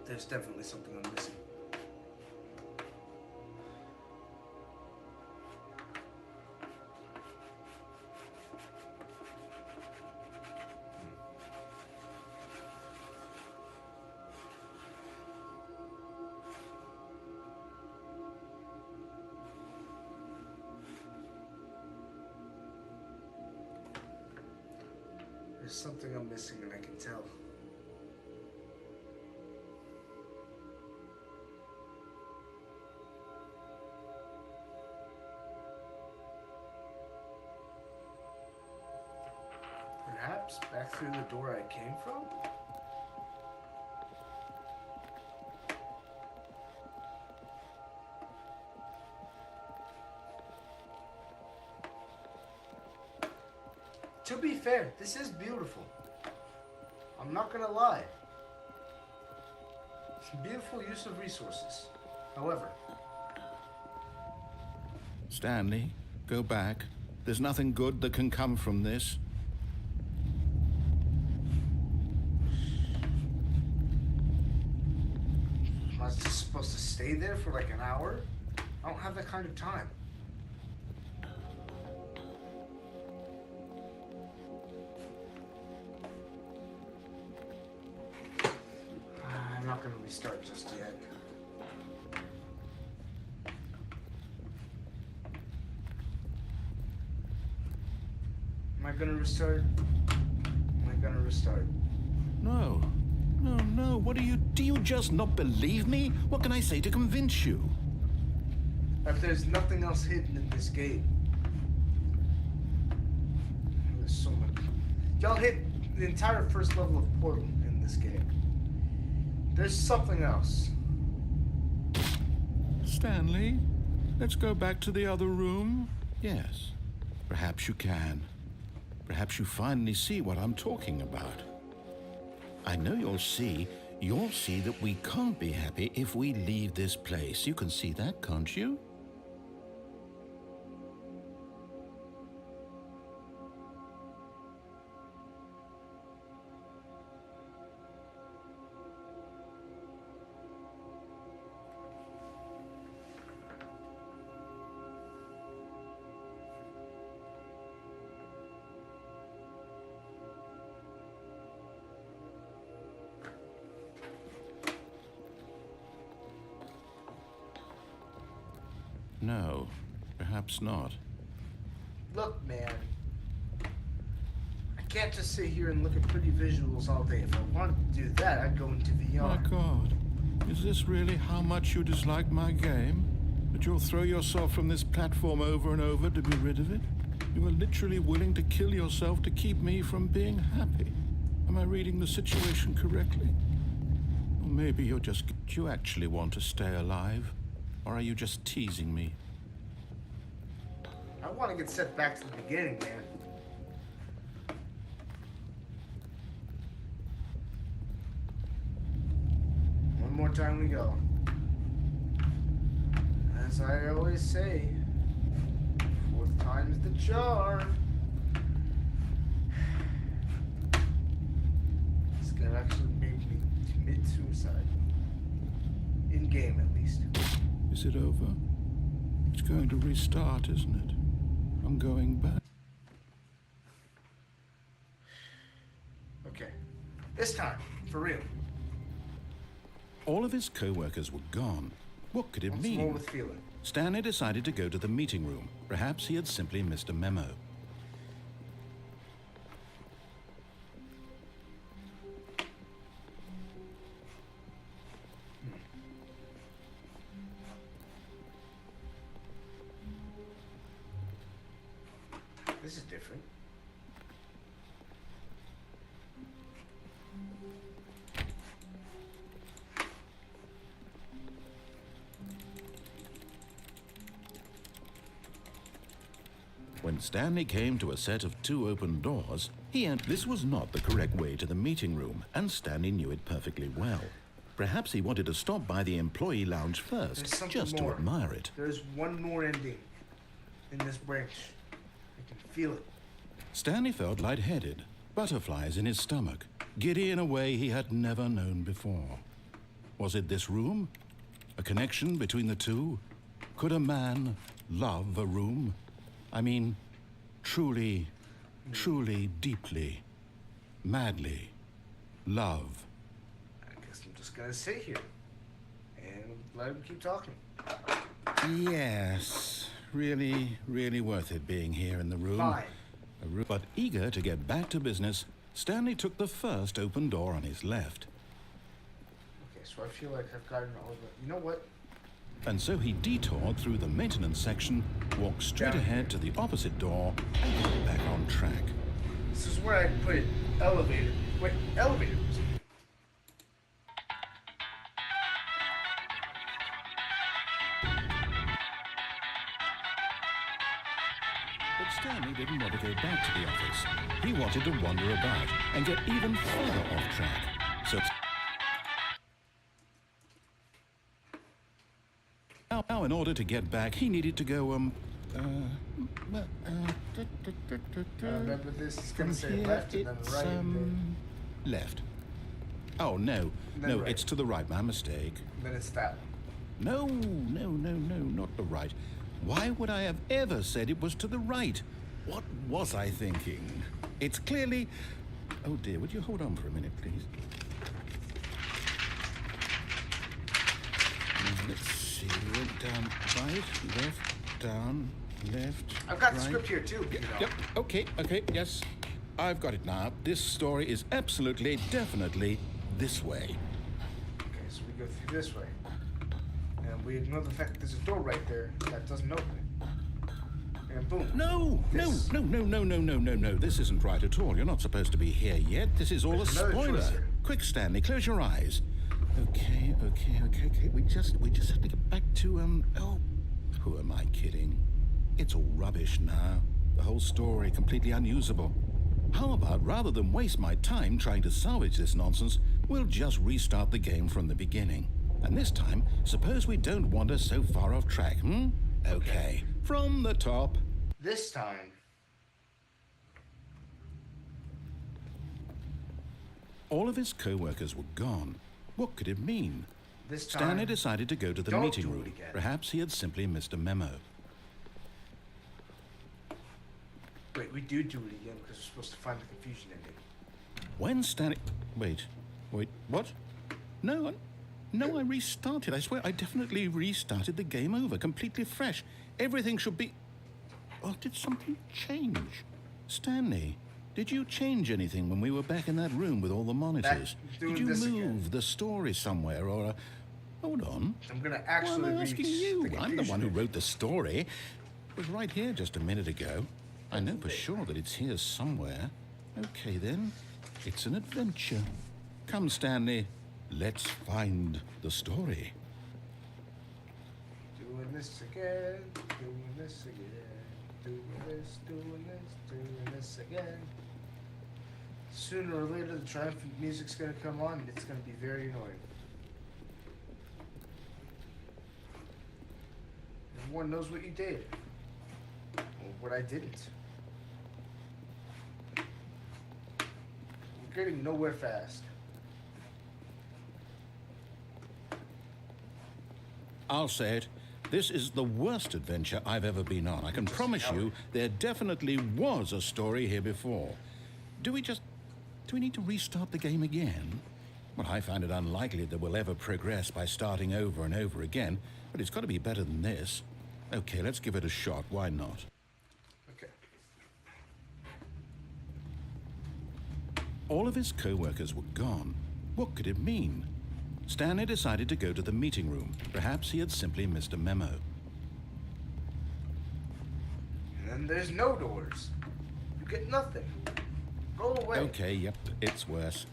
A: There's definitely something I'm missing. There's something I'm missing and I can tell. Perhaps back through the door I came from? To be fair, this is beautiful. I'm not gonna lie. It's a beautiful use of resources. However,
B: Stanley, go back. There's nothing good that can come from this.
A: am I just supposed to stay there for like an hour? I don't have that kind of time. I'm not gonna restart just yet. Am I gonna restart? Am I gonna restart?
B: No. No, no. What do you just not believe me? What can I say to convince you?
A: If there's nothing else hidden in this game. There's so much. Y'all hit the entire first level of Portal in this game. There's something else.
B: Stanley, let's go back to the other room. Yes, perhaps you can. Perhaps you finally see what I'm talking about. I know you'll see that we can't be happy if we leave this place. You can see that, can't you? No, perhaps not.
A: Look, man. I can't just sit here and look at pretty visuals all day. If I wanted to do that, I'd go into VR.
B: My God, is this really how much you dislike my game? That you'll throw yourself from this platform over and over to be rid of it? You are literally willing to kill yourself to keep me from being happy. Am I reading the situation correctly? Or maybe do you actually want to stay alive? Or are you just teasing me?
A: I want to get set back to the beginning, man. One more time we go. As I always say, fourth time's the charm. This guy actually made me commit suicide. In game, at least.
B: Is it over? It's going to restart, isn't it? I'm going back.
A: Okay. This time, for real.
B: All of his co-workers were gone. What could it mean?
A: What's wrong with feeling?
B: Stanley decided to go to the meeting room. Perhaps he had simply missed a memo.
A: This is different.
B: When Stanley came to a set of 2 open doors, this was not the correct way to the meeting room, and Stanley knew it perfectly well. Perhaps he wanted to stop by the employee lounge first, just to admire it.
A: There's one more ending in this branch. I can feel it.
B: Stanley felt lightheaded, butterflies in his stomach, giddy in a way he had never known before. Was it this room? A connection between the two? Could a man love a room? I mean, truly, truly, deeply, madly love.
A: I guess I'm just gonna sit here and let him keep talking.
B: Yes, really, really worth it being here in the room.
A: Fine.
B: But eager to get back to business, Stanley took the first open door on his left.
A: Okay, so I feel like I've gotten all of it. You know what?
B: And so he detoured through the maintenance section, walked straight ahead to the opposite door, and got back on track.
A: This is where I put it. Elevator. Wait, elevator.
B: But Stanley didn't want to go back to the office. He wanted to wander about and get even further off track. So now, in order to get back, he needed to go,
A: remember this? It's gonna say
B: here,
A: left and then
B: it's,
A: right.
B: left. Oh, no. No,
A: right.
B: it's to the right. My mistake.
A: Then it's that one.
B: No, not the right. Why would I have ever said it was to the right? What was I thinking? It's clearly... Oh, dear, would you hold on for a minute, please? Let's see. Down, right, left, down, left,
A: I've got
B: right.
A: the script here, too.
B: Yep, okay, yes. I've got it now. This story is absolutely, definitely this way.
A: Okay, so we go through this way. And we ignore the fact that there's a door right there that doesn't open it. And boom.
B: No. This isn't right at all. You're not supposed to be here yet. This is all
A: There's
B: a
A: another
B: spoiler.
A: choice here.
B: Quick, Stanley, close your eyes. Okay. We just have to get back to, oh, who am I kidding? It's all rubbish now. The whole story completely unusable. How about, rather than waste my time trying to salvage this nonsense, we'll just restart the game from the beginning. And this time, suppose we don't wander so far off track, Okay. From the top.
A: This time.
B: All of his co-workers were gone. What could it mean?
A: This time.
B: Stanley decided to go to the
A: Don't
B: meeting
A: do it
B: room.
A: again.
B: Perhaps he had simply missed a memo.
A: Wait, we do it again because we're supposed to find the confusion ending.
B: When Stanley... Wait, what? No, I restarted. I swear, I definitely restarted the game over, completely fresh. Everything should be... Oh, did something change? Stanley, did you change anything when we were back in that room with all the monitors? Did you move the story somewhere, or... Hold on.
A: I'm going to actually
B: I'm asking you.
A: the
B: I'm the one who
A: confusion.
B: wrote the story. It was right here just a minute ago. I know for sure that it's here somewhere. Okay, then. It's an adventure. Come, Stanley. Let's find the story.
A: Doing this again, doing this again, doing this again. Sooner or later, the triumphant music's gonna come on, and it's gonna be very annoying. Everyone knows what you did, or what I didn't. We're getting nowhere fast.
B: I'll say it. This is the worst adventure I've ever been on. I can promise you there definitely was a story here before. Do we need to restart the game again? Well, I find it unlikely that we'll ever progress by starting over and over again, but it's got to be better than this. Okay, let's give it a shot. Why not?
A: Okay.
B: All of his co-workers were gone. What could it mean? Stanley decided to go to the meeting room. Perhaps he had simply missed a memo.
A: And then there's no doors. You get nothing. Go away.
B: Okay, yep, it's worse.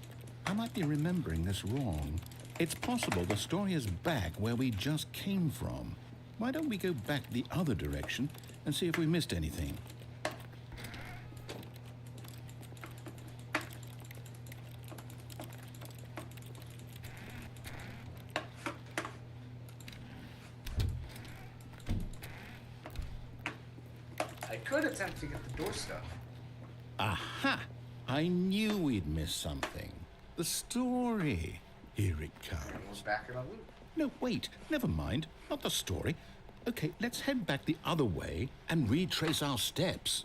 B: I might be remembering this wrong. It's possible the story is back where we just came from. Why don't we go back the other direction and see if we missed anything?
A: I could attempt to get the door stuff.
B: Aha! I knew we'd miss something. The story. Here it
A: And we're
B: comes.
A: back in a loop.
B: No, wait. Never mind. Not the story. Okay, let's head back the other way and retrace our steps.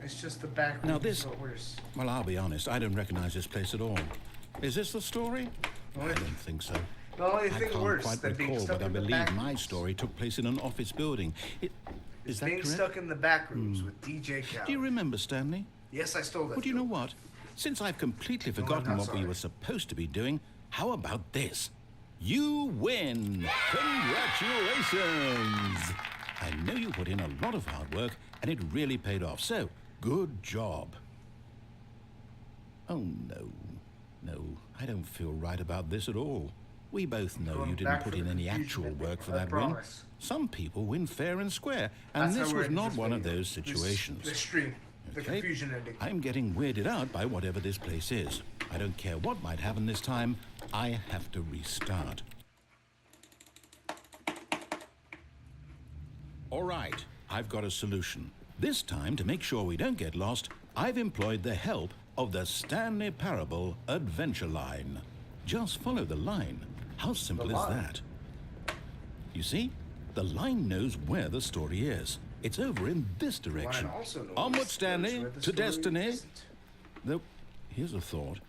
A: It's just the back room.
B: Now this...
A: So worse.
B: Well, I'll be honest. I don't recognize this place at all. Is this the story? I don't think so.
A: The only
B: I
A: thing
B: can't
A: worse
B: quite
A: than being
B: recall,
A: stuck
B: but I
A: in the
B: believe
A: back
B: my
A: rooms
B: story took place in an office building. Is that
A: being
B: correct?
A: stuck in the back rooms with DJ Cal.
B: Do you remember, Stanley?
A: Yes, I stole that.
B: Well, do you know what? Since I've completely
A: I'm
B: forgotten
A: not
B: what we
A: sorry.
B: were supposed to be doing, how about this? You win! Congratulations! I know you put in a lot of hard work, and it really paid off, so good job. Oh, no. No, I don't feel right about this at all. We both know
A: Going
B: you didn't
A: back
B: put
A: for
B: in
A: the
B: any
A: confusion
B: actual
A: ending,
B: work for
A: I
B: that win.
A: promise.
B: Some people win fair and square, and
A: That's how
B: this
A: we're
B: was
A: ending
B: not
A: this
B: one of
A: video.
B: those situations.
A: The stream. The
B: Okay?
A: confusion ending.
B: I'm getting weirded out by whatever this place is. I don't care what might happen this time. I have to restart. All right, I've got a solution. This time, to make sure we don't get lost, I've employed the help of the Stanley Parable Adventure Line. Just follow the line. How simple
A: The
B: is
A: line?
B: that? You see? The line knows where the story is. It's over in this direction.
A: also knows
B: Onward, Stanley,
A: where the
B: to
A: story
B: destiny.
A: isn't.
B: Though, here's a thought.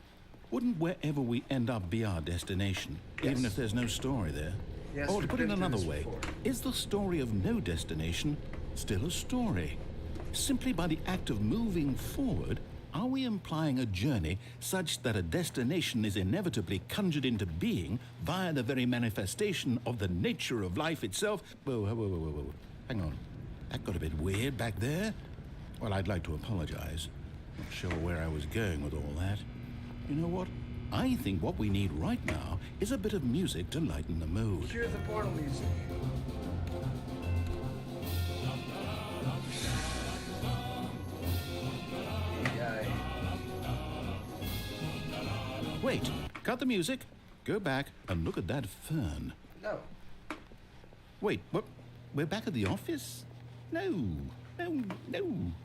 B: Wouldn't wherever we end up be our destination, even
A: Yes.
B: if there's no story there?
A: Yes,
B: Or to
A: we've
B: put it
A: been through
B: another
A: this
B: way,
A: before.
B: is the story of no destination still a story? Simply by the act of moving forward, are we implying a journey such that a destination is inevitably conjured into being via the very manifestation of the nature of life itself? Whoa, whoa, whoa, whoa, whoa. Hang on. That got a bit weird back there. Well, I'd like to apologize. Not sure where I was going with all that. You know what? I think what we need right now is a bit of music to lighten the mood.
A: Hear the portal music. Yeah.
B: Wait, cut the music. Go back and look at that fern.
A: No.
B: Wait, what? We're back at the office? No.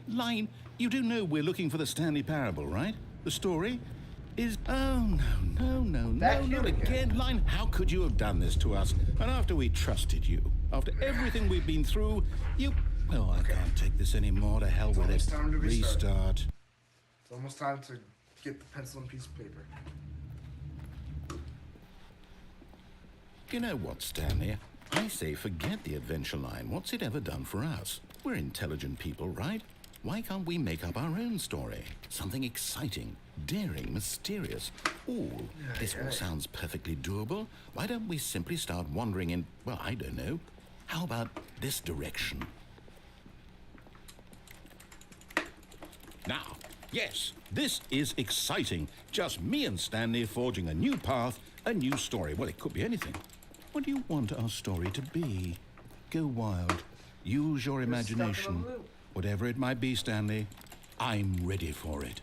B: Line, you do know we're looking for the Stanley Parable, right? The story is... Oh, no,
A: Back here
B: not
A: again.
B: again. Line, how could you have done this to us? And after we trusted you, after everything we've been through, you... Oh, I can't take this anymore. To hell with
A: almost
B: it.
A: time to restart.
B: Restart.
A: It's almost time to get the pencil and piece of paper.
B: You know what, Stanley? I say forget the adventure line. What's it ever done for us? We're intelligent people, right? Why can't we make up our own story? Something exciting, daring, mysterious. Ooh, this all sounds perfectly doable. Why don't we simply start wandering in, well, I don't know. How about this direction? Now, yes, this is exciting. Just me and Stanley forging a new path, a new story. Well, it could be anything. What do you want our story to be? Go wild. Use your imagination.
A: loop.
B: Whatever it might be, Stanley, I'm ready for it.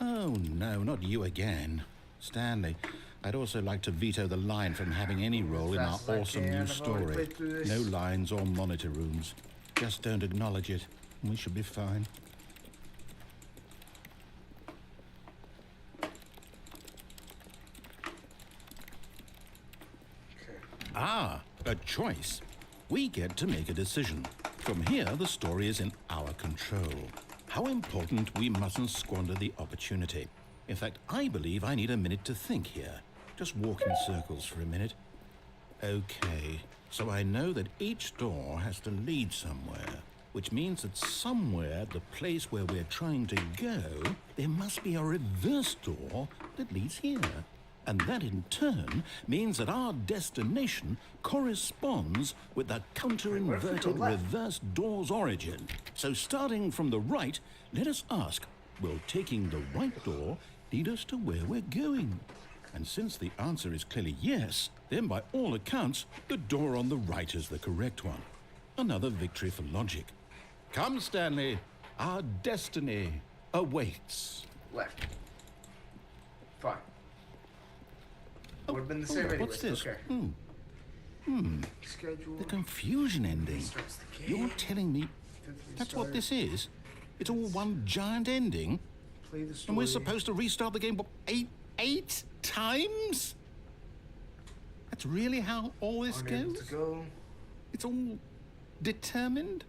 B: Oh, no, not you again. Stanley, I'd also like to veto the line from having any role in our
A: Fast as I
B: awesome
A: can.
B: new
A: I've already
B: story.
A: played through this.
B: No lines or monitor rooms. Just don't acknowledge it, and we should be fine.
A: Okay.
B: Ah, a choice. We get to make a decision. From here, the story is in our control. How important we mustn't squander the opportunity. In fact, I believe I need a minute to think here. Just walk in circles for a minute. Okay, so I know that each door has to lead somewhere, which means that somewhere at the place where we're trying to go, there must be a reverse door that leads here. And that in turn means that our destination corresponds with the counter-inverted reverse door's origin. So starting from the right, let us ask, will taking the right door lead us to where we're going? And since the answer is clearly yes, then by all accounts, the door on the right is the correct one. Another victory for logic. Come, Stanley, our destiny awaits.
A: Left. Fine. Would have been the same anyways.
B: What's this?
A: Okay. Schedule.
B: The confusion ending.
A: Starts the game.
B: You're telling me that's what this is? It's all one giant ending?
A: Play the story.
B: And we're supposed to restart the game, what, eight times? That's really how all this
A: Unable
B: goes?
A: to go.
B: It's all determined?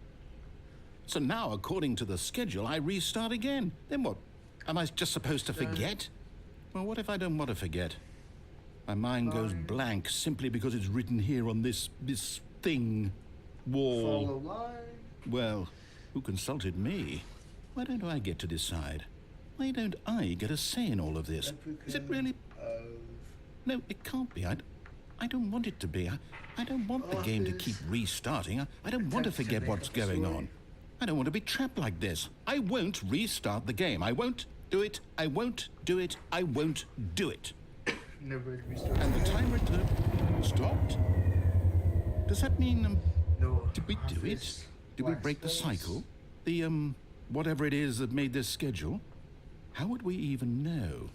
B: So now, according to the schedule, I restart again. Then what? Am I just supposed to forget? Well, what if I don't want to forget? My mind goes blank simply because it's written here on this thing, wall.
A: Follow line.
B: Well, who consulted me? Why don't I get to decide? Why don't I get a say in all of this? Is it really? No, it can't be. I don't want it to be. I don't want the game to keep restarting. I don't want to forget what's going on. I don't want to be trapped like this. I won't restart the game. I won't do it. I won't do it. I won't do it.
A: Never restart.
B: And the timer stopped? Does that mean,
A: No.
B: did we do it? Did we break the cycle? The, whatever it is that made this schedule? How would we even know?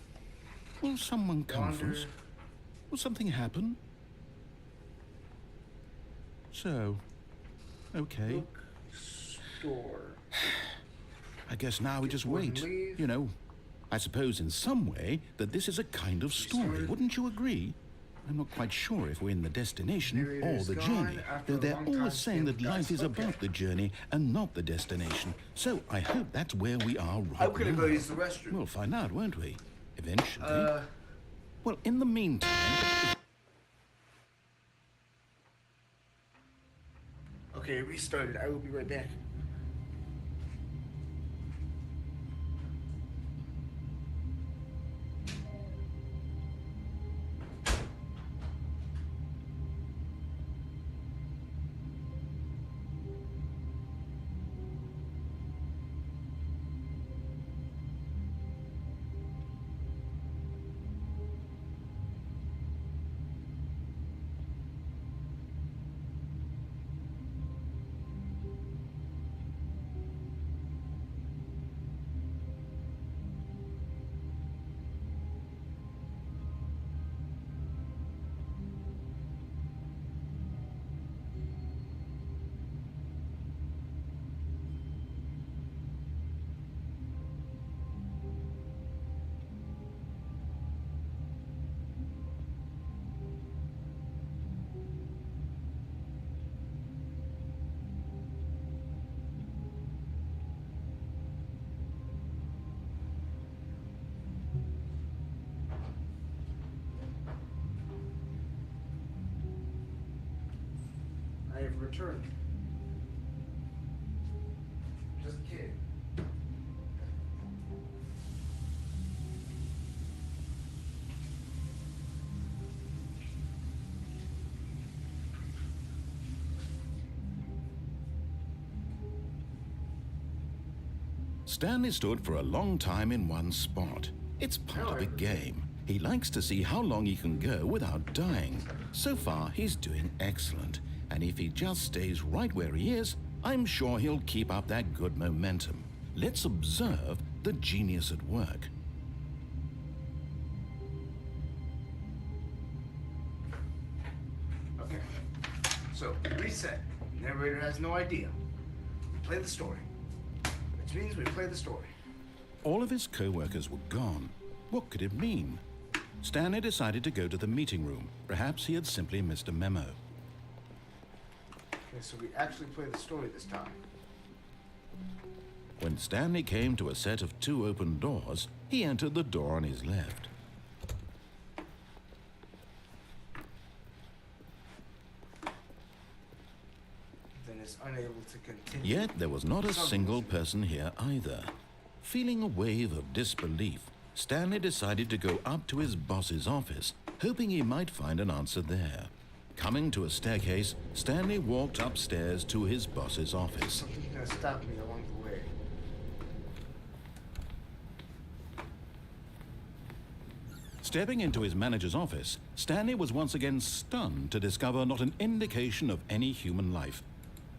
B: Will someone come for us? Will something happen? So, okay.
A: Store.
B: I guess now we just wait. You know, I suppose in some way that this is a kind of story. Wouldn't you agree? I'm not quite sure if we're in the destination or the journey, though they're always saying that life is about the journey and not the destination. So I hope that's where we are right now.
A: I'm gonna go use the restroom.
B: We'll find out, won't we? Eventually. Well, in the meantime...
A: Okay, restarted. I will be right back. I have returned. Just kidding.
B: Stanley stood for a long time in one spot. It's part of a game. He likes to see how long he can go without dying. So far, he's doing excellent. And if he just stays right where he is, I'm sure he'll keep up that good momentum. Let's observe the genius at work.
A: Okay. So, reset. Narrator has no idea. We play the story. Which means we play the story.
B: All of his co-workers were gone. What could it mean? Stanley decided to go to the meeting room. Perhaps he had simply missed a memo.
A: Okay, so we actually play the story this time.
B: When Stanley came to a set of 2 open doors, he entered the door on his left.
A: Then is unable to continue.
B: Yet there was not a single person here either. Feeling a wave of disbelief, Stanley decided to go up to his boss's office, hoping he might find an answer there. Coming to a staircase, Stanley walked upstairs to his boss's office.
A: Something's gonna stop me along the way.
B: Stepping into his manager's office, Stanley was once again stunned to discover not an indication of any human life.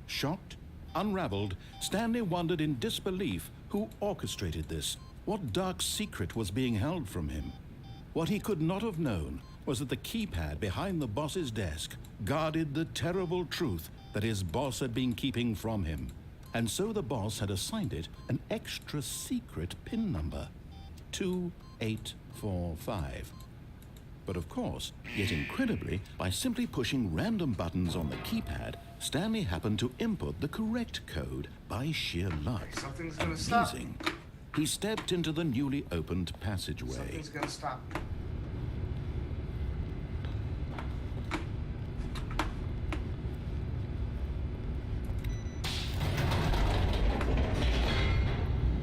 B: Shocked, unraveled, Stanley wondered in disbelief who orchestrated this. What dark secret was being held from him? What he could not have known was that the keypad behind the boss's desk guarded the terrible truth that his boss had been keeping from him. And so the boss had assigned it an extra secret PIN number, 2845. But of course, yet incredibly, by simply pushing random buttons on the keypad, Stanley happened to input the correct code by sheer luck.
A: Something's gonna stop.
B: Amazing. He stepped into the newly opened passageway.
A: Something's gonna stop me.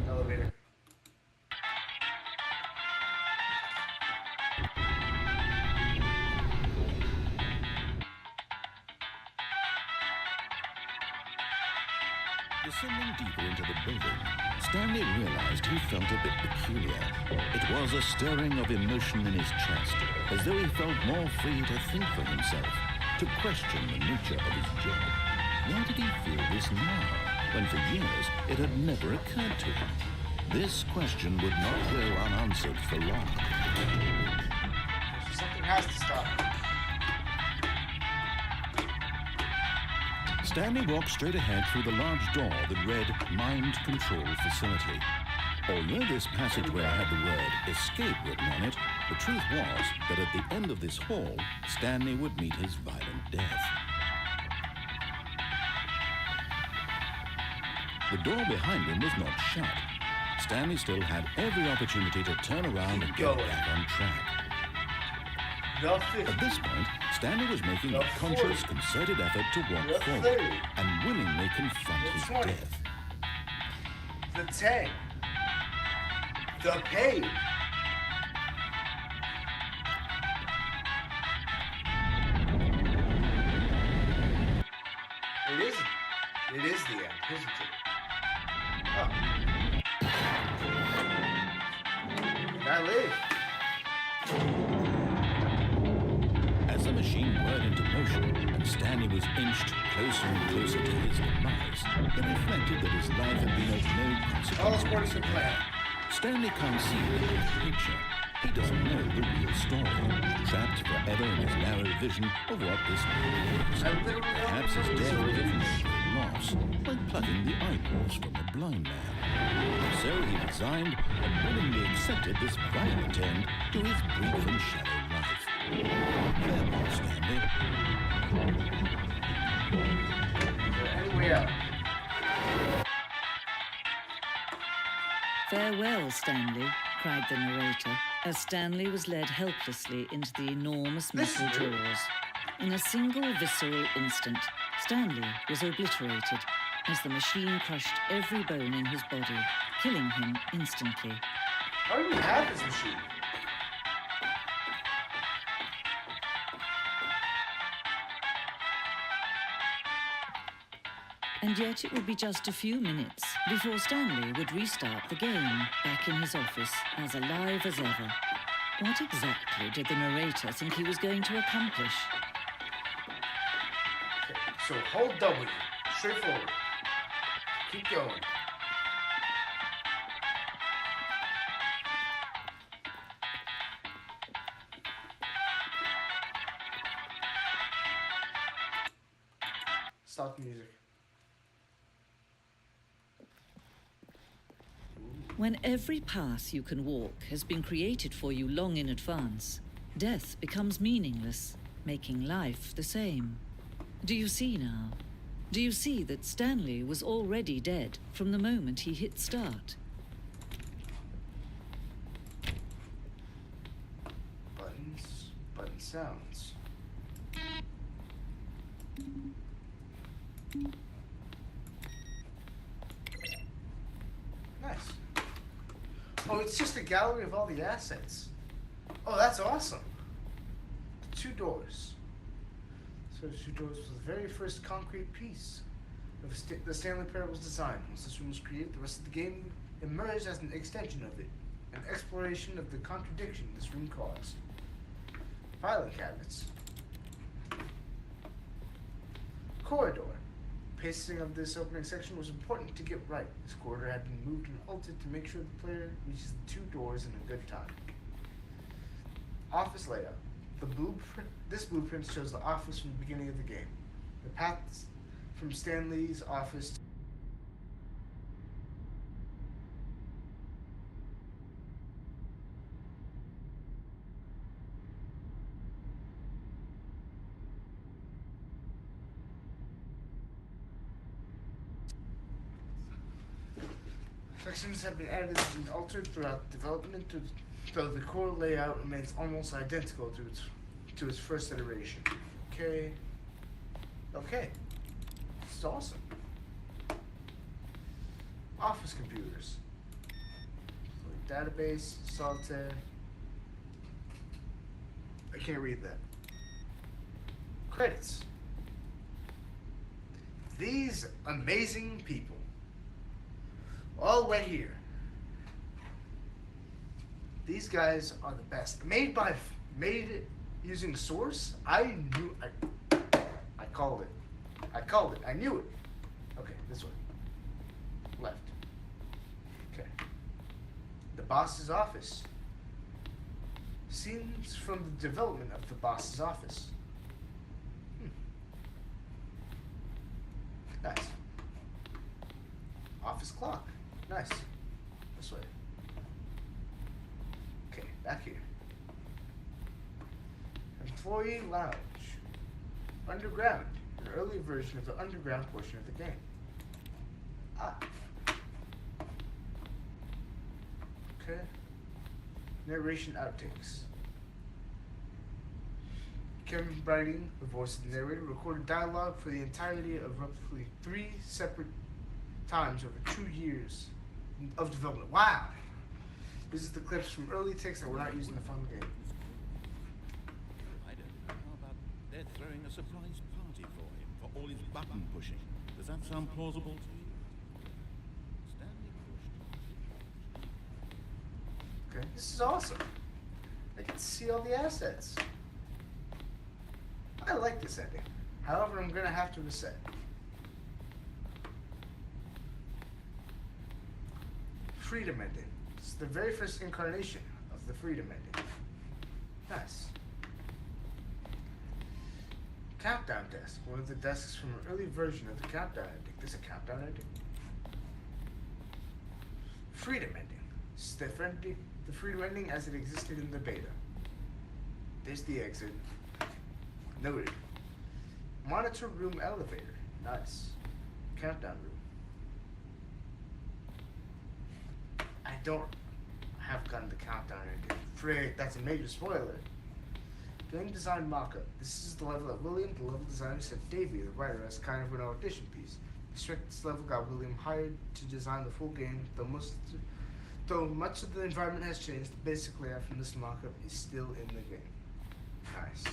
A: Elevator.
B: Descending deeper into the building, Stanley realized he felt a bit peculiar. It was a stirring of emotion in his chest, as though he felt more free to think for himself, to question the nature of his job. Why did he feel this now, when for years it had never occurred to him? This question would not go unanswered for long.
A: Something has to stop.
B: Stanley walked straight ahead through the large door that read Mind Control Facility. Although this passageway had the word escape written on it, the truth was that at the end of this hall, Stanley would meet his violent death. The door behind him was not shut. Stanley still had every opportunity to turn around and get back on track. At this point, Stanley was making a conscious, concerted effort to walk forward and willingly confront his death.
A: The 10. The pain. It is the end, isn't it? Oh. I live.
B: As the machine whirred into motion and Stanley was inched closer and closer to his demise, he reflected that his life had been of no consequence.
A: All according to plan.
B: Stanley can't see the big picture. He doesn't know the real story, trapped forever in his narrow vision of what this world is. Perhaps his death was a great loss, like plucking the eyeballs from a blind man. So he resigned and willingly accepted this violent end to his brief and shallow life. Farewell, Stanley.
A: Any way out?
D: Farewell, Stanley, cried the narrator, as Stanley was led helplessly into the enormous metal jaws. In a single visceral instant, Stanley was obliterated as the machine crushed every bone in his body, killing him instantly.
A: Why do we have this machine?
D: And yet it would be just a few minutes before Stanley would restart the game, back in his office, as alive as ever. What exactly did the narrator think he was going to accomplish?
A: Okay, so hold W, straight forward. Keep going. Stop the music.
D: When every path you can walk has been created for you long in advance, death becomes meaningless, making life the same. Do you see now? Do you see that Stanley was already dead from the moment he hit start?
A: Buttons, button sounds. Nice. Oh, it's just a gallery of all the assets. Oh, that's awesome. 2 doors. So 2 doors was the very first concrete piece of the Stanley Parable's design. Once this room was created, the rest of the game emerged as an extension of it, an exploration of the contradiction this room caused. Filing cabinets. Corridor. Pacing of this opening section was important to get right. This corridor had been moved and altered to make sure the player reaches the 2 doors in a good time. Office layout. This blueprint shows the office from the beginning of the game. The paths from Stanley's office sections have been added and altered throughout development, though the core layout remains almost identical to its first iteration. Okay. This is awesome. Office computers. Database, solitaire. I can't read that. Credits. These amazing people all went here. These guys are the best. Made it using Source. I called it. I knew it. Okay, this way. Left. Okay. The boss's office. Scenes from the development of the boss's office. Nice. Office clock. Nice. This way. Okay, back here. Employee lounge. Underground. An early version of the underground portion of the game. Okay. Narration outtakes. Kevin Brighting, the voice of the narrator, recorded dialogue for the entirety of roughly 3 separate times over 2 years of development. Wow! This is the clips from early takes that were not used in the final game.
B: I don't know. How about they're throwing a surprise party for him for all his button pushing? Does that sound plausible to you? Stanley pushed.
A: Okay, this is awesome. I get to see all the assets. I like this ending. However, I'm gonna have to reset. Freedom ending. This is the very first incarnation of the freedom ending. Nice. Countdown desk. One of the desks from an early version of the countdown ending. This is a countdown ending. Freedom ending. This is the freedom ending as it existed in the beta. There's the exit. Noted. Monitor room elevator. Nice. Countdown room. I don't have gotten the countdown ending. Frick, that's a major spoiler. Game design mockup. This is the level that William, the level designer, sent Davey, the writer, as kind of an audition piece. This level got William hired to design the full game, though much of the environment has changed. The basic layout from this mockup is still in the game. Nice.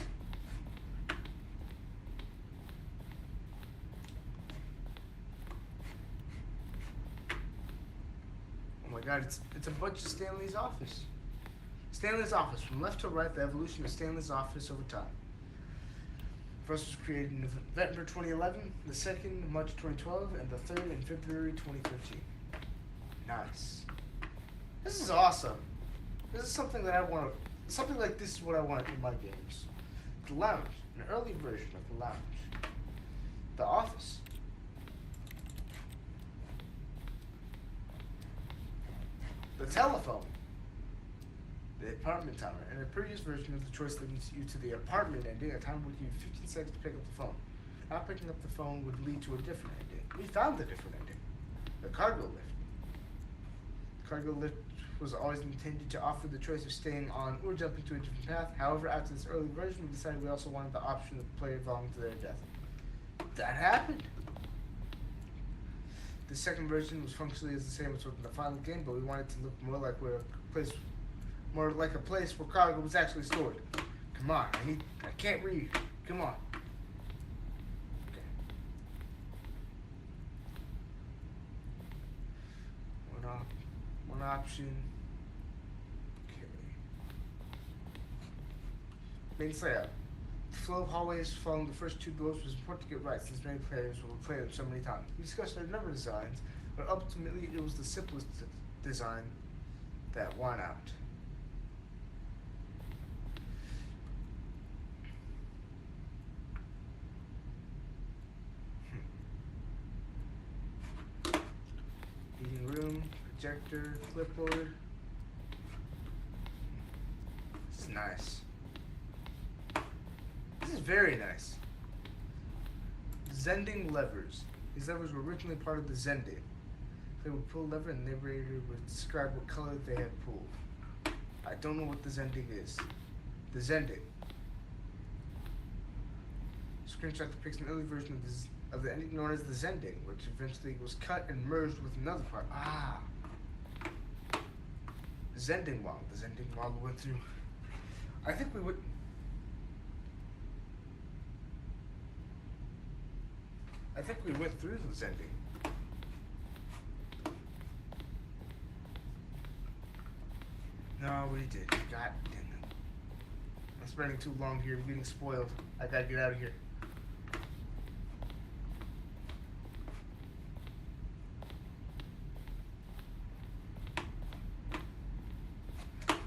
A: Oh my god, it's a bunch of Stanley's office. Stanley's office, from left to right, the evolution of Stanley's office over time. First was created in November 2011, the second in March 2012, and the third in February 2013. Nice. This is awesome. This is something that I want to, something like this is what I want in my games. The lounge, an early version of the lounge. The office. The telephone. The apartment tower, and a previous version of the choice leading you to the apartment ending, a time would give you 15 seconds to pick up the phone. Not picking up the phone would lead to a different ending. We found the different ending. The cargo lift. The cargo lift was always intended to offer the choice of staying on or jumping to a different path. However, after this early version, we decided we also wanted the option of the player falling to their death. That happened. The second version was functionally as the same as in the final game, but we wanted to look more like a place where cargo was actually stored. Come on, I can't read. Come on. Okay. One option. Okay. Main layout. The flow of hallways following the first 2 doors was important to get right since many players will play them so many times. We discussed a number of designs, but ultimately it was the simplest design that won out. projector, clipboard. This is nice. This is very nice. Zending levers. These levers were originally part of the Zending. They would pull a lever and the narrator would describe what color they had pulled. I don't know what the Zending is. The Zending. Screenshot depicts an early version of the ending known as the Zending, which eventually was cut and merged with another part. Ah! The Zending model. The Zending model went through... I think we went through the Zending. No, we did. God damn it. I'm spending too long here. I'm getting spoiled. I gotta get out of here.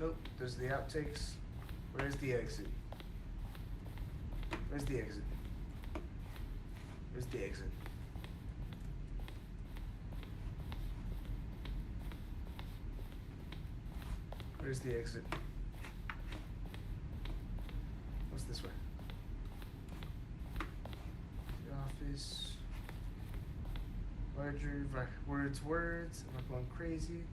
A: Nope, there's the outtakes. Where's the exit? Where's the exit? Where's the exit? Where's the exit? What's this way? The office. Larger, words. Am I going crazy?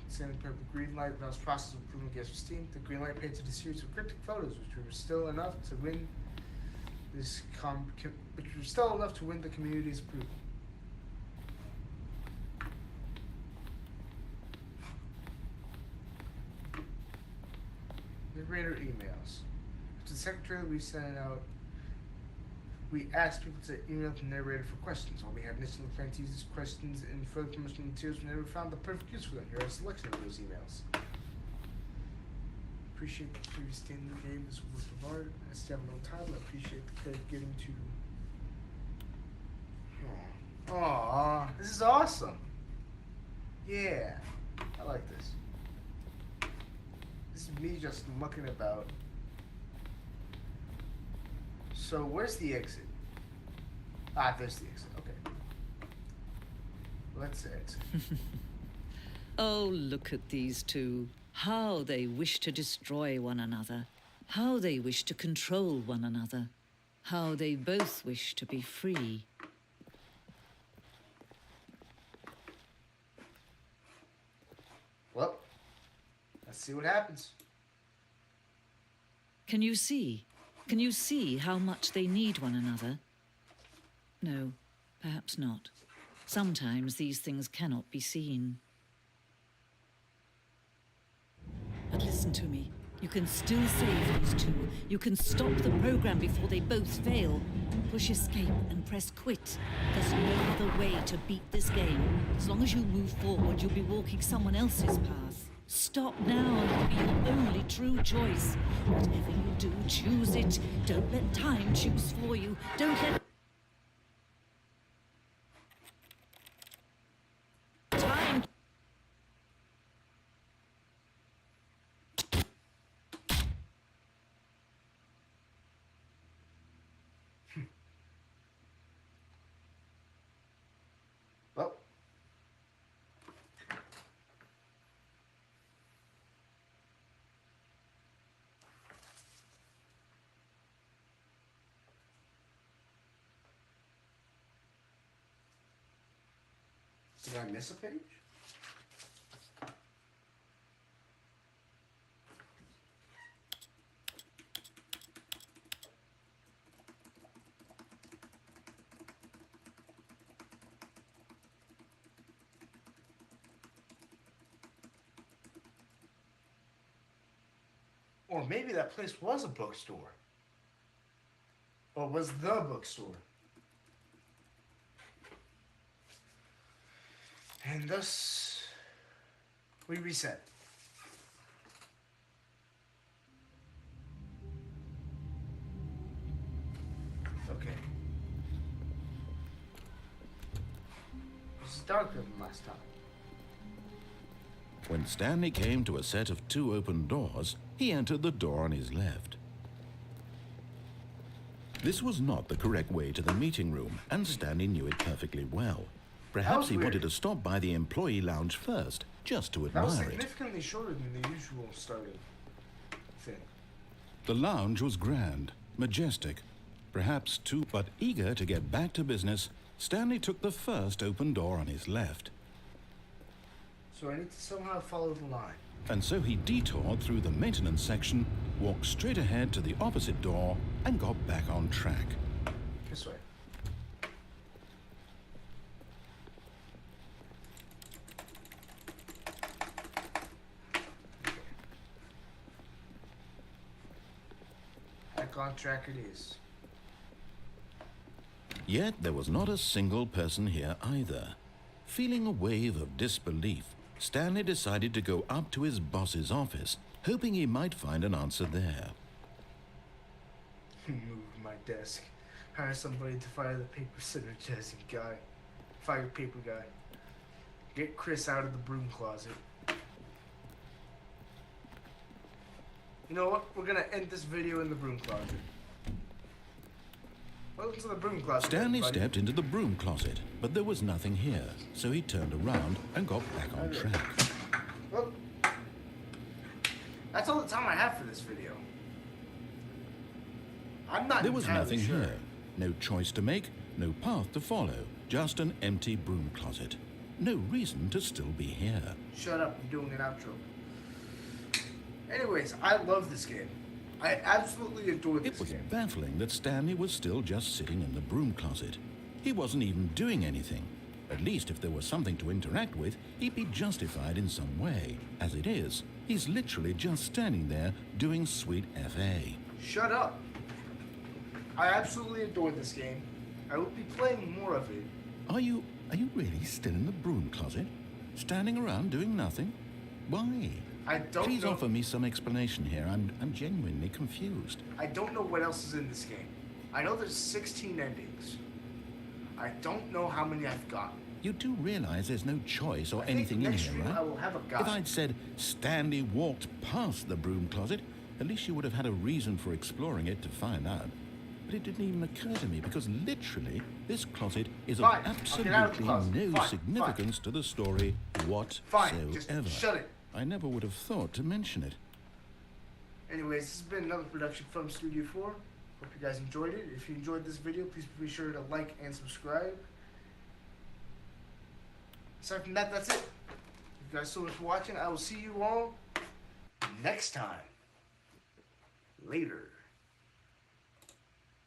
A: Stanley Parable green light allows process of improving gas for steam. The green light painted a series of cryptic photos, which were still enough to win the community's approval. Narrator emails. To the secretary, we asked people to email the narrator for questions. While we had initially planned to use these questions in further promotional materials, we never found the perfect use for them. Here are a selection of those emails. Appreciate the previous game in the game. This work of art. I still have no time. I appreciate the credit getting to. Aww, this is awesome. Yeah, I like this. This is me just mucking about. So where's the exit? Ah, there's the exit. Okay. Let's exit.
D: Oh, look at these two. How they wish to destroy one another. How they wish to control one another. How they both wish to be free.
A: Well, let's see what happens.
D: Can you see? Can you see how much they need one another? No, perhaps not. Sometimes these things cannot be seen. But listen to me. You can still save these two. You can stop the program before they both fail. Push escape and press quit. There's no other way to beat this game. As long as you move forward, you'll be walking someone else's path. Stop now, it'll be your only true choice. Whatever you do, choose it. Don't let time choose for you. Don't let time...
A: Well. Did I miss a page? Or maybe that place was a bookstore. Or was the bookstore. And thus, we reset. Okay. This is darker than last time.
B: When Stanley came to a set of 2 open doors, he entered the door on his left. This was not the correct way to the meeting room, and Stanley knew it perfectly well. Perhaps he wanted to stop by the employee lounge first, just to
A: That was
B: admire it.
A: significantly shorter than the usual starting thing.
B: The lounge was grand, majestic, perhaps too, but eager to get back to business, Stanley took the first open door on his left.
A: So I need to somehow follow the line.
B: And so he detoured through the maintenance section, walked straight ahead to the opposite door, and got back on track.
A: This way. Back on track it is.
B: Yet there was not a single person here either. Feeling a wave of disbelief, Stanley decided to go up to his boss's office, hoping he might find an answer there.
A: Move my desk. Hire somebody to fire the paper synergizing guy. Fire paper guy. Get Chris out of the broom closet. You know what? We're gonna end this video in the broom closet. Welcome to the broom closet.
B: Stanley
A: everybody.
B: stepped into the broom closet, but there was nothing here, so he turned around and got back on track.
A: Well, that's all the time I have for this video. I'm not
B: There was
A: entirely
B: nothing
A: sure.
B: here. No choice to make, no path to follow, just an empty broom closet. No reason to still be here.
A: Shut up, I'm doing an outro. Anyways, I love this game. I absolutely adore this
B: It was
A: game.
B: baffling that Stanley was still just sitting in the broom closet. He wasn't even doing anything. At least if there was something to interact with, he'd be justified in some way. As it is, he's literally just standing there doing sweet FA.
A: Shut up. I absolutely adore this game. I will be playing more of it.
B: Are you really still in the broom closet? Standing around doing nothing? Why?
A: I don't
B: Please
A: know.
B: offer me some explanation here. I'm genuinely confused.
A: I don't know what else is in this game. I know there's 16 endings. I don't know how many I've gotten.
B: You do realize there's no choice or
A: I think
B: anything in
A: next
B: here,
A: stream
B: right?
A: I will have a guide.
B: If I'd said Stanley walked past the broom closet, at least you would have had a reason for exploring it to find out. But it didn't even occur to me because literally this closet is
A: Fine,
B: of
A: I'll
B: absolutely
A: get out of the closet.
B: no
A: Fine,
B: significance to the story
A: Fine,
B: whatsoever.
A: just shut it.
B: I never would have thought to mention it.
A: Anyways, this has been another production from Studio 4. Hope you guys enjoyed it. If you enjoyed this video, please be sure to like and subscribe. Aside from that, that's it. Thank you guys so much for watching. I will see you all next time. Later.